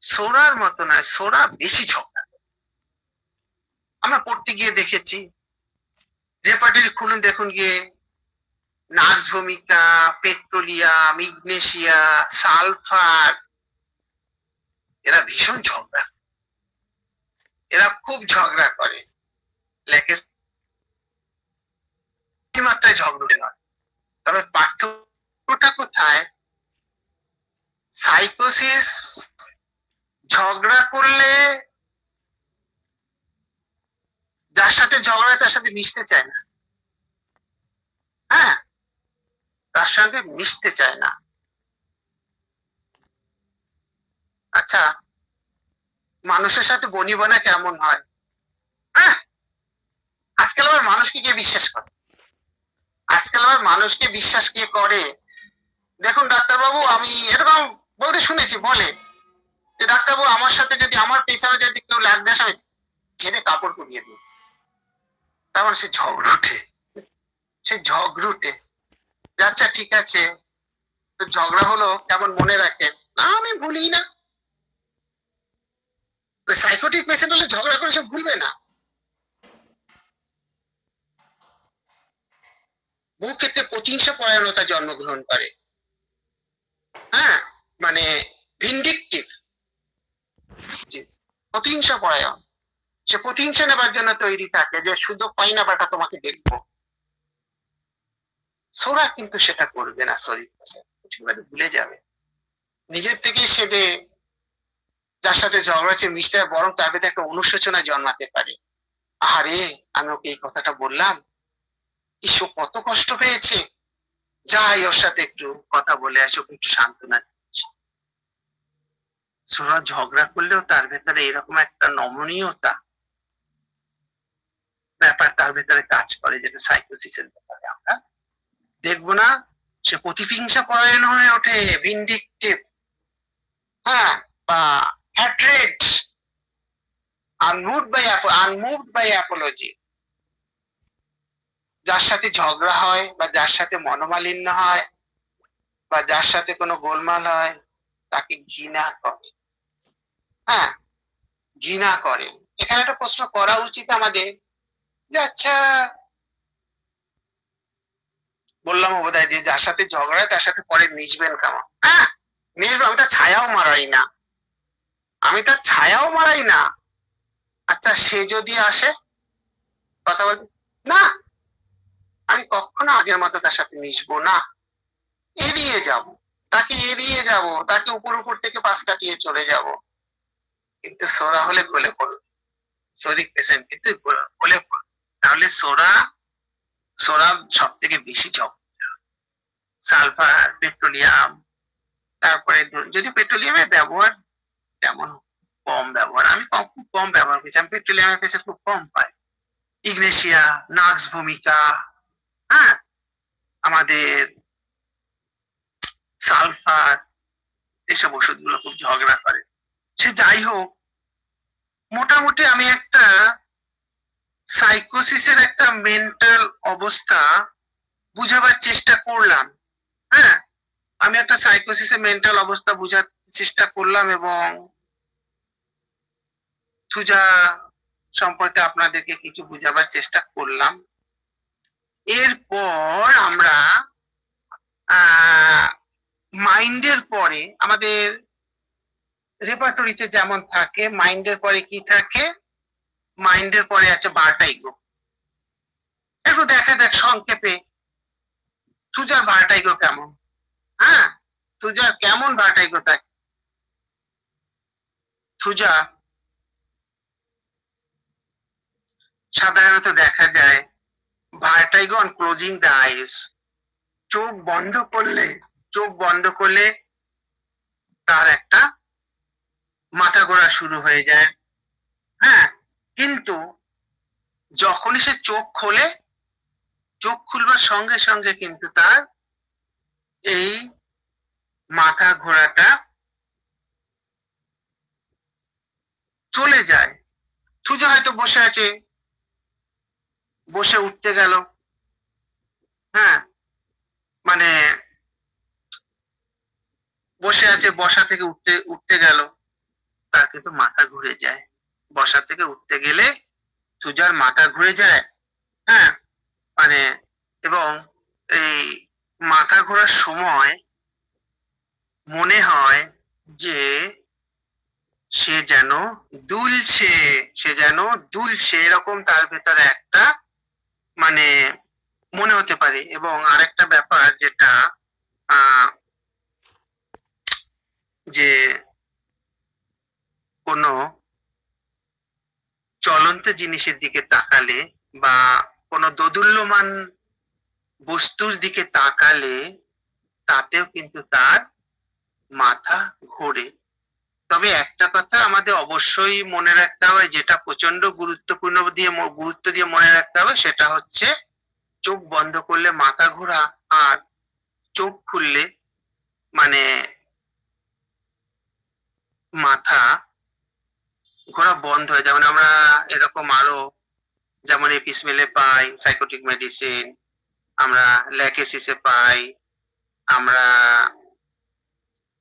সোরার মতো নয়, সোরা বেশি ঝগড়া। আমরা পড়তে গিয়ে দেখেছি, রেপার্টরি খুলুন, দেখুন গিয়ে নার্স ভূমিকা, পেট্রোলিয়াম, ইগনেশিয়া, সালফার, এরা ভীষণ ঝগড়া, এরা খুব ঝগড়া করে। মাত্রায় ঝগড়া নয়, তবে পার্থক্যটা কোথায়? সাইকোসিস ঝগড়া করলে যার সাথে ঝগড়া তার সাথে মিশতে চায় না। হ্যাঁ, তার সঙ্গে মিশতে চায় না। আচ্ছা, মানুষের সাথে বনিবনা কেমন হয়? আজকাল আবার মানুষকে কে বিশ্বাস করে? দেখুন ডাক্তারবাবু, আমি এরকম বলতে শুনেছি, বলে যে ডাক্তারবাবু আমার সাথে যদি, আমার পেছনে যদি কেউ লাগ দেয়, আমি ছেড়ে কাপড় পরিয়ে দিই। তারপর সে ঝগড়ুটে, আচ্ছা ঠিক আছে, তো ঝগড়া হলো, কেমন মনে রাখেন? না, আমি ভুলি না। সাইকোটিক পেশেন্ট হলে ঝগড়া করে সে ভুলবে না। বহু ক্ষেত্রে প্রতিহিংসা পরায়ণতা জন্মগ্রহণ করে। হ্যাঁ, মানে ভিন্ডিকটিভ, প্রতিহিংসা পরায়ণ, সে প্রতিহিংসা নেবার জন্য তৈরি থাকে, যে সুযোগ পাই না বাটা তোমাকে দেখবো। সোরা কিন্তু সেটা করবে না, সরি ভুলে যাবে, নিজের থেকে সেদে যার সাথে ঝগড়া হচ্ছে মিশতে বরং তার ভেতরে একটা অনুশোচনা জন্মাতে পারে। আরে আমি ওকে এই কথাটা বললাম, ঈশ্বর কত কষ্ট পেয়েছে, যাই ওর সাথে একটু কথা বলে আসো, একটু সান্ত্বনা দিচ্ছি। সোরা ঝগড়া করলেও তার ভেতরে এরকম একটা নমনীয়তা ব্যাপার তার ভেতরে কাজ করে, যেটা সাইকোসিসের ব্যাপারে আমরা দেখবো না। সে প্রতিহিংসা পরায়ণ হয়ে ওঠে, ভিন্ডিকটিভ, হ্যাঁ, বা হ্যাট্রেড, আনমুভড বাই অ্যাপোলজি। যার সাথে ঝগড়া হয় বা যার সাথে মনোমালিন্য হয় বা যার সাথে কোনো গোলমাল হয় তাকে ঘৃণা করে, হ্যাঁ, ঘৃণা করে। এখানে একটা প্রশ্ন করা উচিত আমাদের, যে আচ্ছা, বললাম বোধহয় যে যার সাথে ঝগড়া তার সাথে পরে মিশবেন কেমন? হ্যাঁ, মিশবো, আমি তার ছায়াও মারাই না, আমি তার ছায়াও মারাই না। আচ্ছা, সে যদি আসে কথা বলতে, না, আমি কখনো আগের মতো তার সাথে মিশবো না, এড়িয়ে যাব, তাকে এড়িয়ে যাব, তাকে উপর উপর থেকে পাশ কাটিয়ে চলে যাব। কিন্তু সোরা হলে গলে পড়বে, সরিক পেশেন্ট কিন্তু গলে পড়বে। তাহলে সোরা সব থেকে বেশি সালফার, পেট্রোলিয়াম, তারপরে যদি পেট্রোলিয়ামের ব্যবহার তেমন কম ব্যবহার, আমি খুব কম ব্যবহার করছি, আমি পেট্রোলিয়ামের পেশে খুব কম পাই। ইগনেশিয়া, নাক্স ভূমিকা, হ্যাঁ, আমাদের সালফার, এইসব ওষুধগুলো খুব ঝগড়া করে। সে যাই হোক, মোটামুটি আমি একটা সাইকোসিসের একটা মেন্টাল অবস্থা বুঝাবার চেষ্টা করলাম। হ্যাঁ, আমি একটা সাইকোসিসের মেন্টাল অবস্থা বুঝার চেষ্টা করলাম এবং থুজা সম্পর্কে আপনাদেরকে কিছু বুঝাবার চেষ্টা করলাম। এরপর আমরা মাইন্ডের পরে আমাদের রেপার্টরিতে যেমন থাকে, মাইন্ডের পরে কি থাকে? মাইন্ডের পরে আছে ভার্টাইগো। একটু দেখা যাক সংক্ষেপে থুজার ভার্টাইগো কেমন। হ্যাঁ, থুজার কেমন ভার্টাইগো থাকে? থুজা সাধারণত দেখা যায় ভার্টাইগো অন ক্লোজিং দ্য আইস, চোখ বন্ধ করলে তার একটা মাথা ঘোরা শুরু হয়ে যায়। হ্যাঁ, কিন্তু যখনই সে চোখ খোলে, চোখ খুলবার সঙ্গে সঙ্গে কিন্তু তার এই মাথা ঘোরাটা চলে যায়। থুজা হয়তো বসে আছে, বসে উঠতে গেল, হ্যাঁ, মানে বসে আছে, বসা থেকে উঠতে গেল, তার কিন্তু মাথা ঘুরে যায়। বসা থেকে উঠতে গেলে থুজার মাথা ঘুরে যায়। হ্যাঁ, মানে এবং এই মাথা ঘোরার সময় মনে হয় যে সে যেন দুলছে, এরকম তার ভেতরে একটা মানে মনে হতে পারে। এবং আরেকটা ব্যাপার যেটা যে কোনো চলন্ত জিনিসের দিকে তাকালে বা কোনো দোদুল্যমান বস্তুর দিকে তাকালে তাতেও কিন্তু তার মাথা ঘোরে। তবে একটা কথা আমাদের অবশ্যই মনে রাখতে হবে, যেটা প্রচন্ড গুরুত্ব দিয়ে মনে রাখতে হবে, সেটা হচ্ছে চোখ বন্ধ করলে মাথা ঘোরা আর চোখ খুললে মানে মাথা ঘোরা বন্ধ হয়। যেমন আমরা এরকম আরো যেমন এপিসমেলে পাই সাইকোটিক মেডিসিন, আমরা ল্যাকেসিসে পাই, আমরা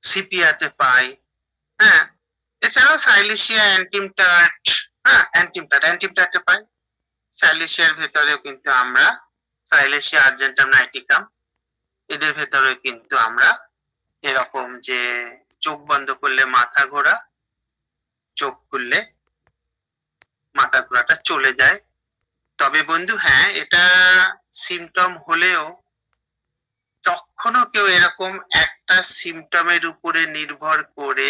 সিপিয়াতে পাই, হ্যাঁ, এছাড়াও সাইলেশিয়া, অ্যান্টিমটাট, হ্যাঁ, অ্যান্টিমটাটে পাই। সাইলেশিয়ার ভেতরেও কিন্তু আমরা সাইলেশিয়া আর্জেন্টাম নাইটিকাম, এদের ভেতরে কিন্তু আমরা এরকম যে চোখ বন্ধ করলে মাথা ঘোরা, চোখ খুললে মাথা ঘোরাটা চলে যায়। তবে বন্ধু হ্যাঁ, এটা সিমটম হলেও তখনও কেউ এরকম একটা সিমটমের উপরে নির্ভর করে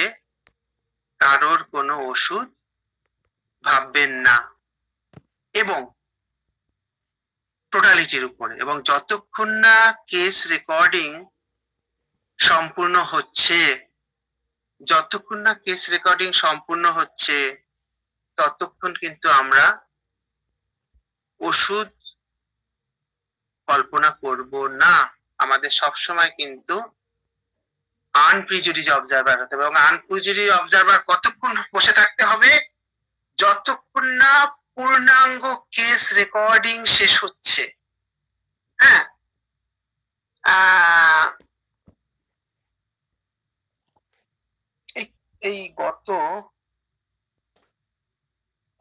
কারোর কোনো ওষুধ ভাববেন না, এবং টোটালিটির উপরে, এবং যতক্ষণ না কেস রেকর্ডিং সম্পূর্ণ হচ্ছে, যতক্ষণ না কেস রেকর্ডিং সম্পূর্ণ হচ্ছে ততক্ষণ কিন্তু আমরা ওষুধ কল্পনা করব না। আমাদের সবসময় কিন্তু আনপ্রিজুডিস অবজারভার হতে হবে, এবং আনপ্রিজুডিস অবজারভার কতক্ষণ বসে থাকতে হবে? যতক্ষণ না পূর্ণাঙ্গ কেস রেকর্ডিং শেষ হচ্ছে। হ্যাঁ, এই গত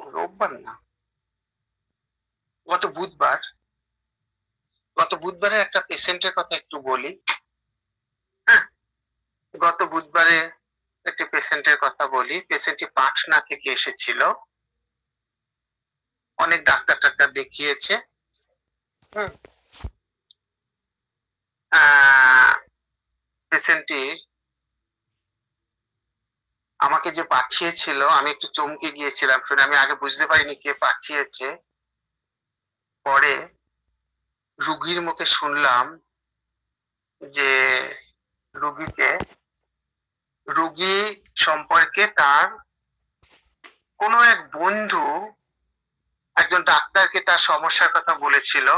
রোববার না, গত বুধবারের একটা পেশেন্টের কথা একটু বলি। হ্যাঁ, গত বুধবারে একটি পেশেন্টের কথা বলি। পেশেন্টটি পাটনা থেকে এসেছিল, অনেক ডাক্তার দেখিয়েছে। পেশেন্টটি আমাকে যে পাঠিয়েছিল, আমি একটু চমকে গিয়েছিলাম শুনে। আমি আগে বুঝতে পারিনি কে পাঠিয়েছে। পরে রুগীর মুখে শুনলাম যে রুগী সম্পর্কে তার কোনো এক বন্ধু একজন ডাক্তারকে তার সমস্যার কথা বলেছিল।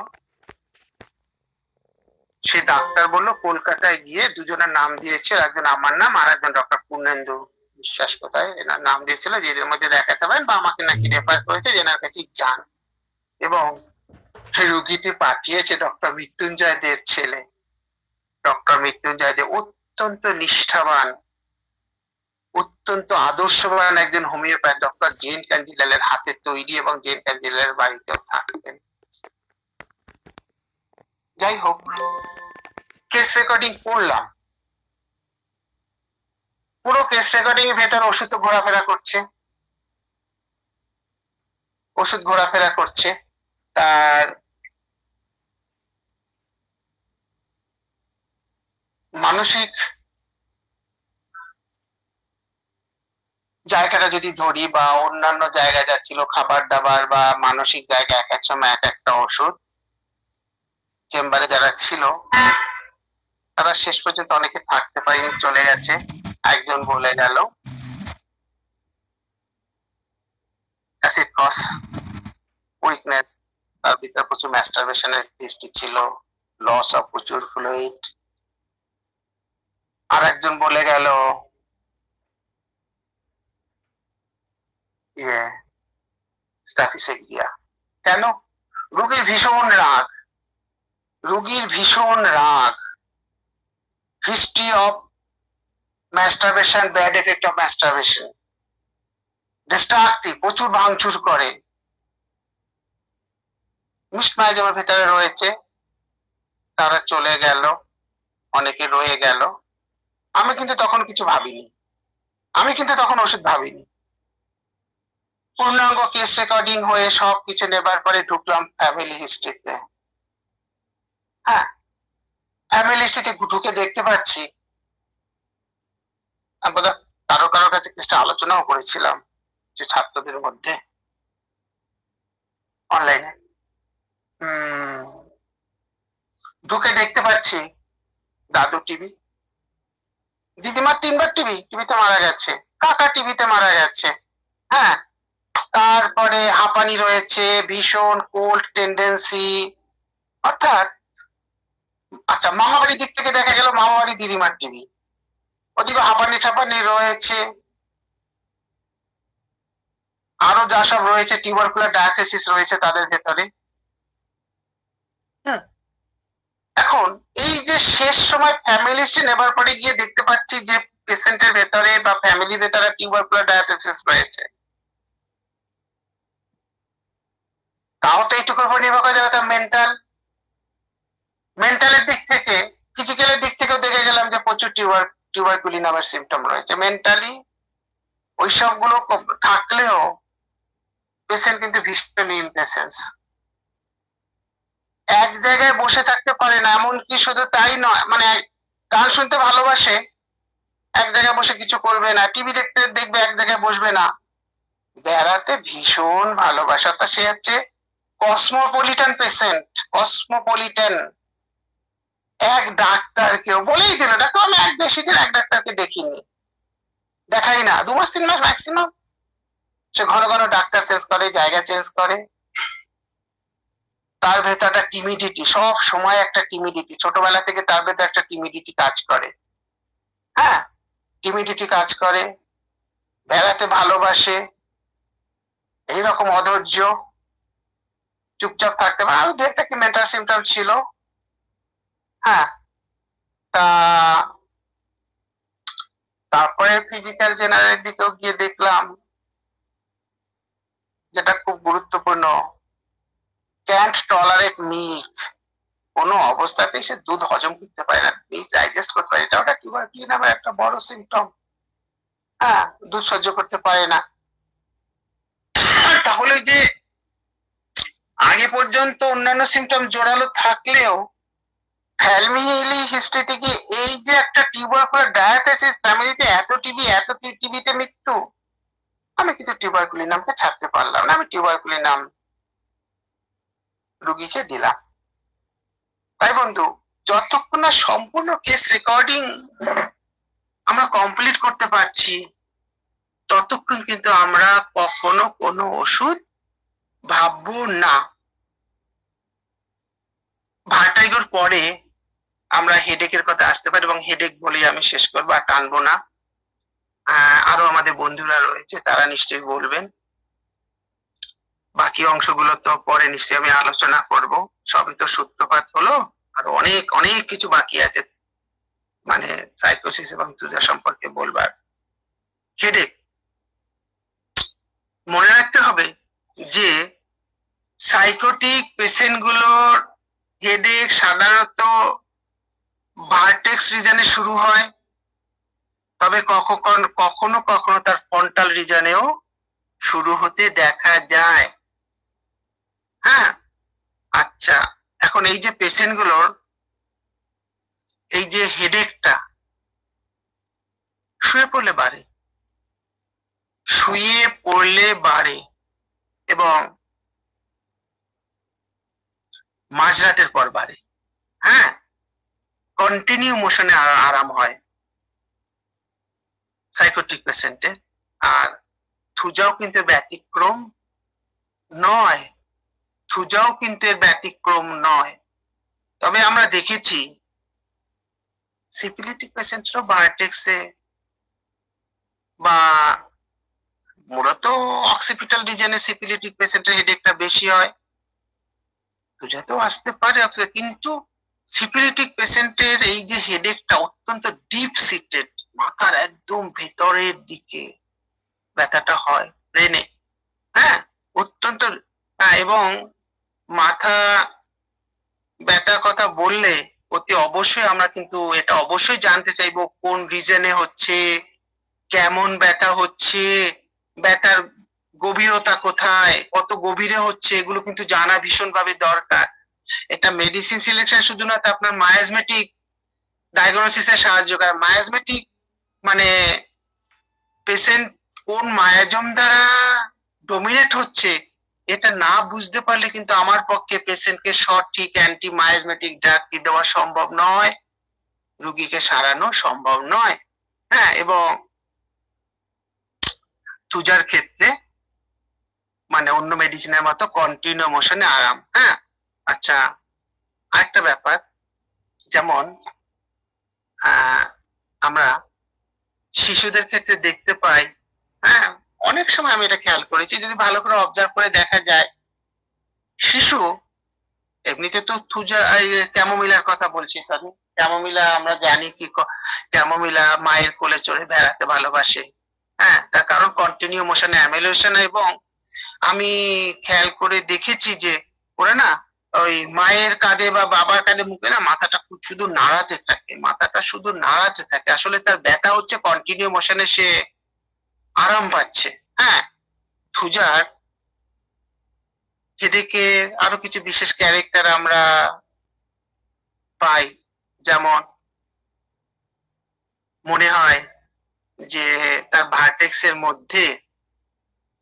সে ডাক্তার বললো কলকাতায় গিয়ে দুজনের নাম দিয়েছে, একজন আমার নাম আর একজন ডক্টর পূর্ণেন্দু বিশ্বাস কোথায় এনার নাম দিয়েছিল, যে এদের মধ্যে দেখাতে পারেন, বা আমাকে নাকি রেফার করেছে যে এনার কাছে যান। এবং রুগীটি পাঠিয়েছে ডক্টর মৃত্যুঞ্জয় দের ছেলে। ডক্টর মৃত্যুঞ্জয় দে অত্যন্ত নিষ্ঠাবান, অত্যন্ত আদর্শবান একজন হোমিওপ্যাথ। ডক্টর জেন কাঞ্জিলালের হাতে তৈরি, এবং জেন কাঞ্জিলালের বাড়িতেও থাকতেন। যাই হোক, কেস রেকর্ডিং করলাম। পুরো কেস রেকর্ডিং এর ভেতর ওষুধ ঘোরাফেরা করছে। তার মানসিক জায়গাটা যদি ধরি, বা অন্যান্য জায়গায় যাচ্ছিল, খাবার দাবার বা মানসিক জায়গা, এক এক সময় এক একটা ওষুধ। চেম্বারে যারা ছিল তারা শেষ পর্যন্ত অনেকে থাকতে পারেনি, চলে গেছে। একজন বলে গেল অ্যাসিড কজ উইকনেস, তার ভিতরে প্রচুর ম্যাস্টারবেশনের হিস্ট্রি ছিল, লস অফ প্রচুর ফ্লুইড। আর একজন বলে গেল স্ট্যাফিসেক্রিয়া। কেন? রোগীর ভীষণ রাগ, history of masturbation, bad effect of masturbation, destructive, প্রচুর ভাঙচুর করে। মিসম্যানেজমেন্টের ভেতরে রয়েছে, তারা চলে গেল, অনেকে রয়ে গেল। আমি কিন্তু তখন কিছু ভাবিনি, আমি কিন্তু তখন ওষুধ ভাবিনি। পূর্ণাঙ্গ কেস রেকর্ডিং হয়ে সবকিছু নেবার পরে ঢুকলাম ফ্যামিলি হিস্ট্রিতে। হ্যাঁ, ফ্যামিলি হিস্ট্রিতে ঢুকে দেখতে পাচ্ছি, আমরা কারোর কাছে কেসটা আলোচনাও করেছিলাম যে ছাত্রদের মধ্যে অনলাইনে। ঢুকে দেখতে পাচ্ছি দাদু টিবি, দিদিমার 3বার টিভিতে মারা গেছে, কাকা টিভিতে মারা গেছে। হ্যাঁ, তারপরে হাঁপানি রয়েছে, ভীষণ কোল্ড টেন্ডেন্সি। অর্থাৎ আচ্ছা, মামাবাড়ির দিক থেকে দেখা গেল মামাবাড়ি দিদিমার টিভি, ওদিকে হাঁপানি ঠাপানি রয়েছে, আরো যা সব রয়েছে, টিউবারকুলার ডায়াথেসিস রয়েছে তাদের ভেতরে। এখন এই যে শেষ সময় ফ্যামিলি হিস্ট্রি নেবার পরে গিয়ে দেখতে পাচ্ছি যে পেশেন্টের ভেতরে বা ফ্যামিলির ভেতরে টিউবারকুলার ডায়াথেসিস রয়েছে। তাও তো এইটুকুর উপর নির্ভর করে যাবে। তার মেন্টালের দিক থেকে, ফিজিক্যালের দিক থেকেও দেখে গেলাম যে প্রচুর টিউবারকুলি নামের সিমটম রয়েছে। মেন্টালি ওই সবগুলো থাকলেও পেশেন্ট কিন্তু ভীষণ ইমপেশেন্স, এক জায়গায় বসে থাকতে পারে না। এমনকি শুধু তাই নয়, মানে গান শুনতে ভালোবাসে, এক জায়গায় বসে কিছু করবে না, টিভি দেখতে দেখবে, এক জায়গায় বসবে না। বেড়াতে ভীষণ ভালোবাসাটা, সে হচ্ছে কসমোপলিটান পেশেন্ট, কসমোপলিটান। এক ডাক্তার কেউ বলেই দিল, ডাক্তার আমি এক বেশি দিন এক ডাক্তারকে দেখিনি, দেখাই না, 2 মাস 3 মাস ম্যাক্সিমাম। সে ঘন ঘন ডাক্তার চেঞ্জ করে, জায়গা চেঞ্জ করে। তার ভেতর একটা টিমিডিটি, সব সময় একটা টিমিডিটি, ছোটবেলা থেকে তার ভেতর একটা টিমিডিটি কাজ করে। হ্যাঁ, টিমিডিটি কাজ করে, বেড়াতে ভালোবাসে, এইরকম অধৈর্য, চুপচাপ থাকতে পারে। আরো 2-একটা কি মেন্টাল সিমটম ছিল। হ্যাঁ, তা তারপরে ফিজিক্যাল জেনারেল দিকেও গিয়ে দেখলাম, যেটা খুব গুরুত্বপূর্ণ, ক্যান্ট টলারেট মিল্ক। কোনো অবস্থাতেই সে দুধ হজম করতে পারে না, মিল্ক ডাইজেস্ট করতে পারে, এটা ওটা টিউবারকুলি নামের একটা বড় সিমটম। হ্যাঁ, দুধ সহ্য করতে পারে না। তাহলে যে আগে পর্যন্ত অন্যান্য সিমটম জোরালো থাকলেও ফ্যামিলি হিস্ট্রি থেকে এই যে একটা টিউবারকুলার ডায়াথেসিস, ফ্যামিলিতে এত টিবিতে মৃত্যু, আমি কিন্তু টিউবারকুলি নামকে ছাড়তে পারলাম না, আমি টিউবারকুলি নাম রুগীকে দিলাম। তাই বন্ধু, যতক্ষণ না সম্পূর্ণ কেস রেকর্ডিং আমরা কমপ্লিট করতে পারছি, ততক্ষণ কিন্তু আমরা কখনো কোনো ওষুধ ভাববো না। ভার্টাইগোর পরে আমরা হেডেকের কথা আসতে পারি, এবং হেডেক বলে আমি শেষ করবো, আর টানবো না। আরো আমাদের বন্ধুরা রয়েছে, তারা নিশ্চয়ই বলবেন। বাকি অংশগুলো তো পরে নিশ্চয়ই আমি আলোচনা করব। সবই তো সূত্রপাত হলো, আর অনেক অনেক কিছু বাকি আছে, মানে সাইকোসিস এবং তুজা সম্পর্কে বলবার। হেডেক মনে রাখতে হবে যে সাইকোটিক পেশেন্ট গুলোর হেডেক সাধারণত ভার্টেক্স রিজনে শুরু হয়, তবে কখনো কখনো তার ফ্রন্টাল রিজনেও শুরু হতে দেখা যায়। হ্যাঁ, আচ্ছা, এখন এই যে পেশেন্ট গুলোর এই যে হেডেকটা শুয়ে পড়লে বাড়ে, এবং মাঝরাতের পর বাড়ে। হ্যাঁ, কন্টিনিউ মোশনে আরাম হয় সাইকোটিক পেশেন্টের। আর থুজাও কিন্তু ব্যতিক্রম নয়, তবে আমরা দেখেছি সিফিলিটিক পেশেন্টরাও ভার্টেক্সে বা মূলত অক্সিপিটাল রিজনে সিফিলিটিক পেশেন্টের হেডেকটা বেশি হয়, থুজাতেও আসতে পারে, কিন্তু সিফিলিটিক পেশেন্টের এই যে হেডেকটা অত্যন্ত ডিপ সিটেড, মাথার একদম ভেতরের দিকে ব্যথাটা হয়, ব্রেনে। হ্যাঁ, অত্যন্ত। এবং মাথা ব্যথার কথা বললে অতি অবশ্যই আমরা কিন্তু এটা অবশ্যই জানতে চাইবো কোন রিজনে হচ্ছে, কেমন ব্যথা হচ্ছে, ব্যথার গভীরতা কোথায়, কত গভীরে হচ্ছে, এগুলো কিন্তু জানা ভীষণভাবে দরকার। এটা মেডিসিন সিলেকশন শুধুমাত্র আপনার মায়াজমেটিক ডায়াগনোসিসে সাহায্য করে। মায়াজমেটিক মানে পেশেন্ট কোন মায়াজম দ্বারা ডমিনেট হচ্ছে, এটা না বুঝতে পারলে কিন্তু আমার পক্ষে পেশেন্টকে সঠিক অ্যান্টি মায়াজমেটিক ড্রাগ দেওয়া সম্ভব নয়, রোগীকে সারানো সম্ভব নয়। হ্যাঁ, এবং থুজার ক্ষেত্রে মানে অন্য মেডিসিনের মতো কন্টিনিউ মোশনে আরাম। হ্যাঁ, আচ্ছা, আরেকটা ব্যাপার, যেমন আমরা শিশুদের ক্ষেত্রে দেখতে পাই, হ্যাঁ অনেক সময় আমি এটা খেয়াল করেছি, যদি ভালো করে অবজার্ভ করে দেখা যায়, শিশু এমনিতে তো থুজা ক্যামোমিলার কথা বলছি, স্যার ক্যামোমিলা আমরা জানি কি, ক্যামোমিলা মায়ের কোলে চড়ে বেড়াতে ভালোবাসে। হ্যাঁ, তার কারণ কন্টিনিউ মোশনে অ্যামিলেশন, এবং আমি খেয়াল করে দেখেছি যে ওরা না ওই মায়ের কাঁধে বা বাবার কাঁধে মুখে না মাথাটা শুধু নাড়াতে থাকে, আসলে তার ব্যথা হচ্ছে কন্টিনিউ মোশনে সে আরাম পাচ্ছে। হ্যাঁ, থুজার হেডেকে আরো কিছু বিশেষ ক্যারেক্টার আমরা পাই, যেমন মনে হয় যে তার ভার্টেক্স এর মধ্যে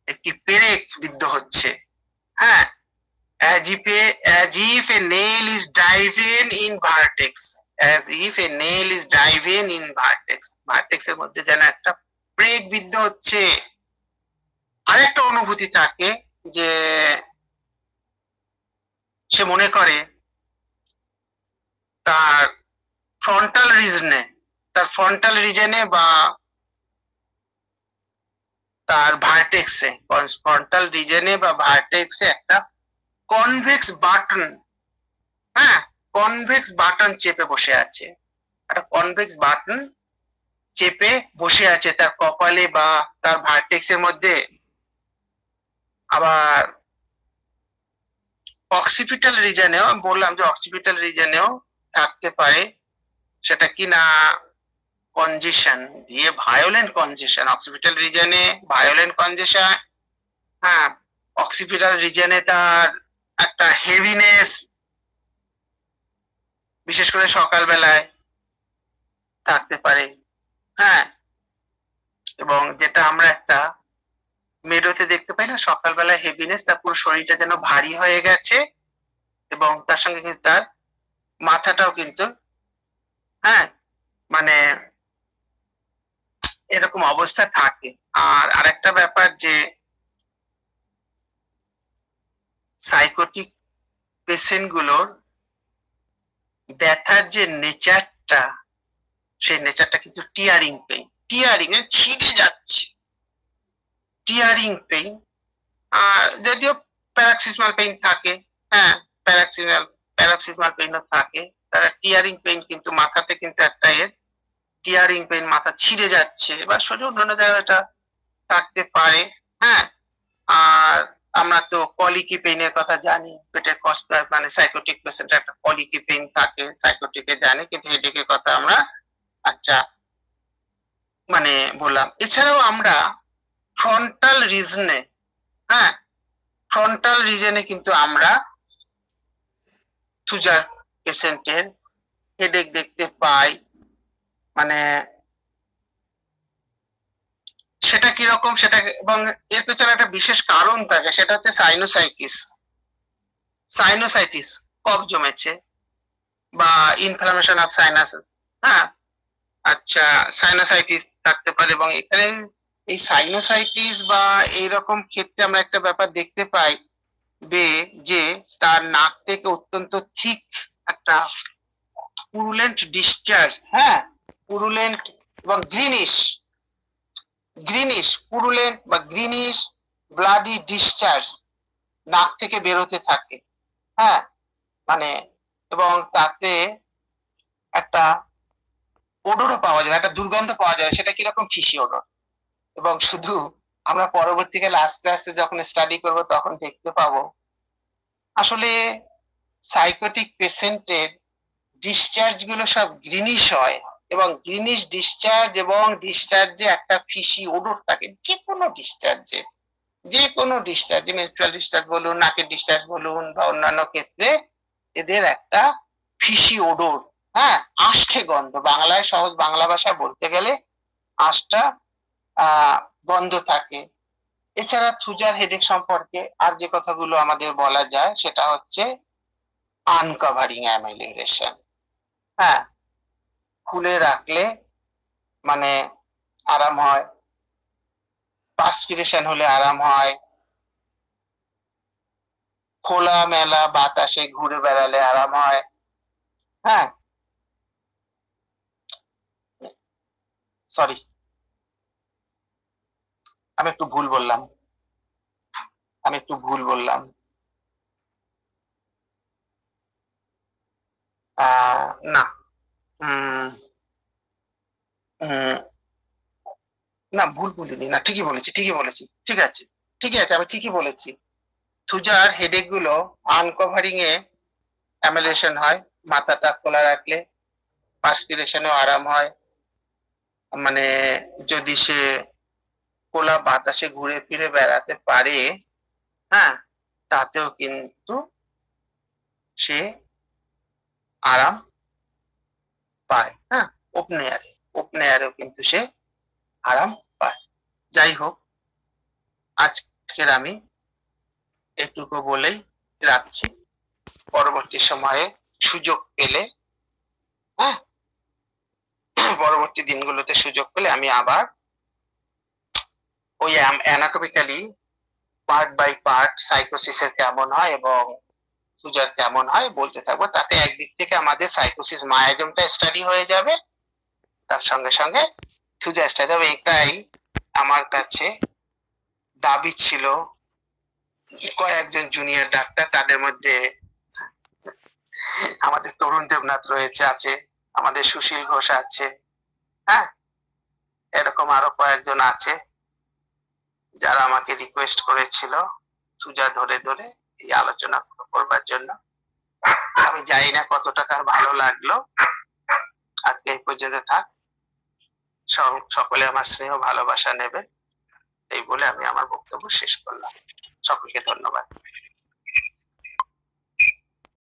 একটি পেরেক বিদ্ধ হচ্ছে, হ্যাঁ, as if a nail is driven in vertex, as if a nail is driven in vertex, vertex এর মধ্যে যেন একটা পেরেক বিদ্ধ হচ্ছে। আরেকটা অনুভূতি থাকে যে সে মনে করে তার ফ্রন্টাল রিজনে বা তার ভার্টেক্সে, ফ্রন্টাল রিজনে বা ভার্টেক্সে একটা কনভেক্স বাটন, হ্যাঁ, কনভেক্স বাটন চেপে বসে আছে, একটা কনভেক্স বাটন চেপে বসে আছে তার কপালে বা তার ভার্টেক্সের মধ্যে। আবার অক্সিপিটাল রিজনেও বললাম যে অক্সিপিটাল রিজনেও থাকতে পারে, সেটা কি না কনজেশন, দিয়ে ভায়োলেন্ট কনজেশন, অক্সিপিটাল রিজনে ভায়োলেন্ট কনজেশন, হ্যাঁ, অক্সিপিটাল রিজনে তার একটা হেভিনেস, বিশেষ করে সকালবেলায় থাকতে পারে, হ্যাঁ, এবং যেটা আমরা একটা মেডোতে দেখতে পাই না, সকালবেলায় হেভিনেস, তার পুরো শরীরটা যেন ভারী হয়ে গেছে এবং তার সঙ্গে কিন্তু তার মাথাটাও কিন্তু, হ্যাঁ, মানে এরকম অবস্থা থাকে। আর আরেকটা ব্যাপার যে সাইকোটিক পেশেন্ট গুলোর ব্যথার যে নেচারটা, সেই নেচারটা কিন্তু টিয়ারিং পেইন, টিয়ারিং এ ছিঁড়ে যাচ্ছে, টিয়ারিং পেইন। আর যদিও প্যারাক্সিসমাল পেইন থাকে, হ্যাঁ, প্যারাক্সিসমাল পেইনও থাকে, তারা টিয়ারিং পেইন কিন্তু মাথাতে কিন্তু একটা এর টিয়ারিং পেইন, মাথা ছিঁড়ে যাচ্ছে বা শরীর অন্যান্য জায়গায় এটা থাকতে পারে, হ্যাঁ। আর আমরা তো কলিকি পেইনের কথা জানি, পেটের কষ্ট, মানে সাইকোটিক পেশেন্টের একটা কলিকি পেইন থাকে, সাইকোটিকে জানি, কিন্তু হেডেকের কথা আমরা আচ্ছা মানে বললাম। এছাড়াও আমরা ফ্রন্টাল রিজনে, হ্যাঁ, ফ্রন্টাল রিজনে কিন্তু আমরা থুজার পেশেন্টের হেডেক দেখতে পাই। মানে সেটা কিরকম, সেটা এবং এর পেছনে একটা বিশেষ কারণ থাকে, সেটা হচ্ছে সাইনোসাইটিস, কফ জমেছে বা ইনফ্লামেশন অফ সাইনাসেস, হ্যাঁ, আচ্ছা, সাইনোসাইটিস থাকতে পারে। এবং এখানে এই সাইনোসাইটিস বা এইরকম ক্ষেত্রে আমরা একটা ব্যাপার দেখতে পাই যে তার নাক থেকে অত্যন্ত থিক একটা পুরুলেন্ট ডিসচার্জ, হ্যাঁ, পুরুলেন্ট এবং গ্রিনিশ পুরুলেন্ট বা গ্রিনিশ ব্লাডি ডিসচার্জ নাক থেকে বেরোতে থাকে, হ্যাঁ, মানে এবং তাতে একটা ওডরও পাওয়া যায়, একটা দুর্গন্ধ পাওয়া যায়, সেটা কিরকম ফিসি ওডর। এবং শুধু আমরা পরবর্তীকালে আস্তে আস্তে যখন স্টাডি করব তখন দেখতে পাবো আসলে সাইকোটিক পেশেন্টের ডিসচার্জ গুলো সব গ্রিনিশ হয়, এবং গ্রিনিশ ডিসচার্জ এবং ডিসচার্জে একটা ফিসি ওডর থাকে, যে কোনো ডিসচার্জে মেন্সট্রুয়াল ডিসচার্জ বলুন, নাকের ডিসচার্জ বলুন বা অন্যান্য ক্ষেত্রে এদের একটা ফিসি ওডর, হ্যাঁ, আষ্টে গন্ধ, বাংলায় সহজ বাংলা ভাষা বলতে গেলে আঁশটা গন্ধ থাকে। এছাড়া থুজার হেডেক সম্পর্কে আর যে কথাগুলো আমাদের বলা যায় সেটা হচ্ছে আনকভারিং অ্যামাইলিনেশন, হ্যাঁ, খুলে রাখলে মানে আরাম হয়, পার্সপিরেশন হলে আরাম হয়, খোলা মেলা বাতাসে ঘুরে বেড়ালে আরাম হয়, হ্যাঁ, সরি আমি একটু ভুল বললাম, না, না ভুল বলিনি, না ঠিকই বলেছি, ঠিক আছে আমি ঠিকই বলেছি। থুজার হেডেক গুলো আনকভারিং এ অ্যামাইলেশন হয়, মাথাটা খোলা রাখলে পার্সপিরেশনেও আরাম হয়, মানে যদি সে খোলা বাতাসে ঘুরে ফিরে বেড়াতে পারে, হ্যাঁ, তাতেও কিন্তু সে আরাম পায়। হ্যাঁ, ওপেন এয়ারেও কিন্তু সে আরাম পায়। যাই হোক, আজকের আমি এটুকু বলেই রাখছি। পরবর্তী সময়ে সুযোগ পেলে, হ্যাঁ, পরবর্তী দিনগুলোতে সুযোগ পেলে আমি আবার ওই অ্যানাটমিক্যালি পার্ট বাই পার্ট সাইকোসিসের কেমন হয় এবং থুজার কেমন হয় বলতে থাকবো। তাতে একদিক থেকে আমাদের সাইকোসিস মায়াজমটা স্টাডি হয়ে যাবে, তার সঙ্গে সঙ্গে থুজা স্টাডি হবে। এটাই আমার কাছে দাবি ছিল। কয়েকজন জুনিয়র ডাক্তার, তাদের মধ্যে আমাদের তরুণ দেবনাথ রয়েছে, আছে আমাদের সুশীল ঘোষ আছে, হ্যাঁ, এরকম আরো কয়েকজন আছে যারা আমাকে রিকোয়েস্ট করেছিল থুজা ধরে ধরে এই আলোচনা করবার জন্য। আমি জানি না কত টাকার ভালো লাগলো। আজকে এই পর্যন্ত থাক। সকলে আমার স্নেহ ভালোবাসা নেবেন, এই বলে আমি আমার বক্তব্য শেষ করলাম। সকলকে ধন্যবাদ।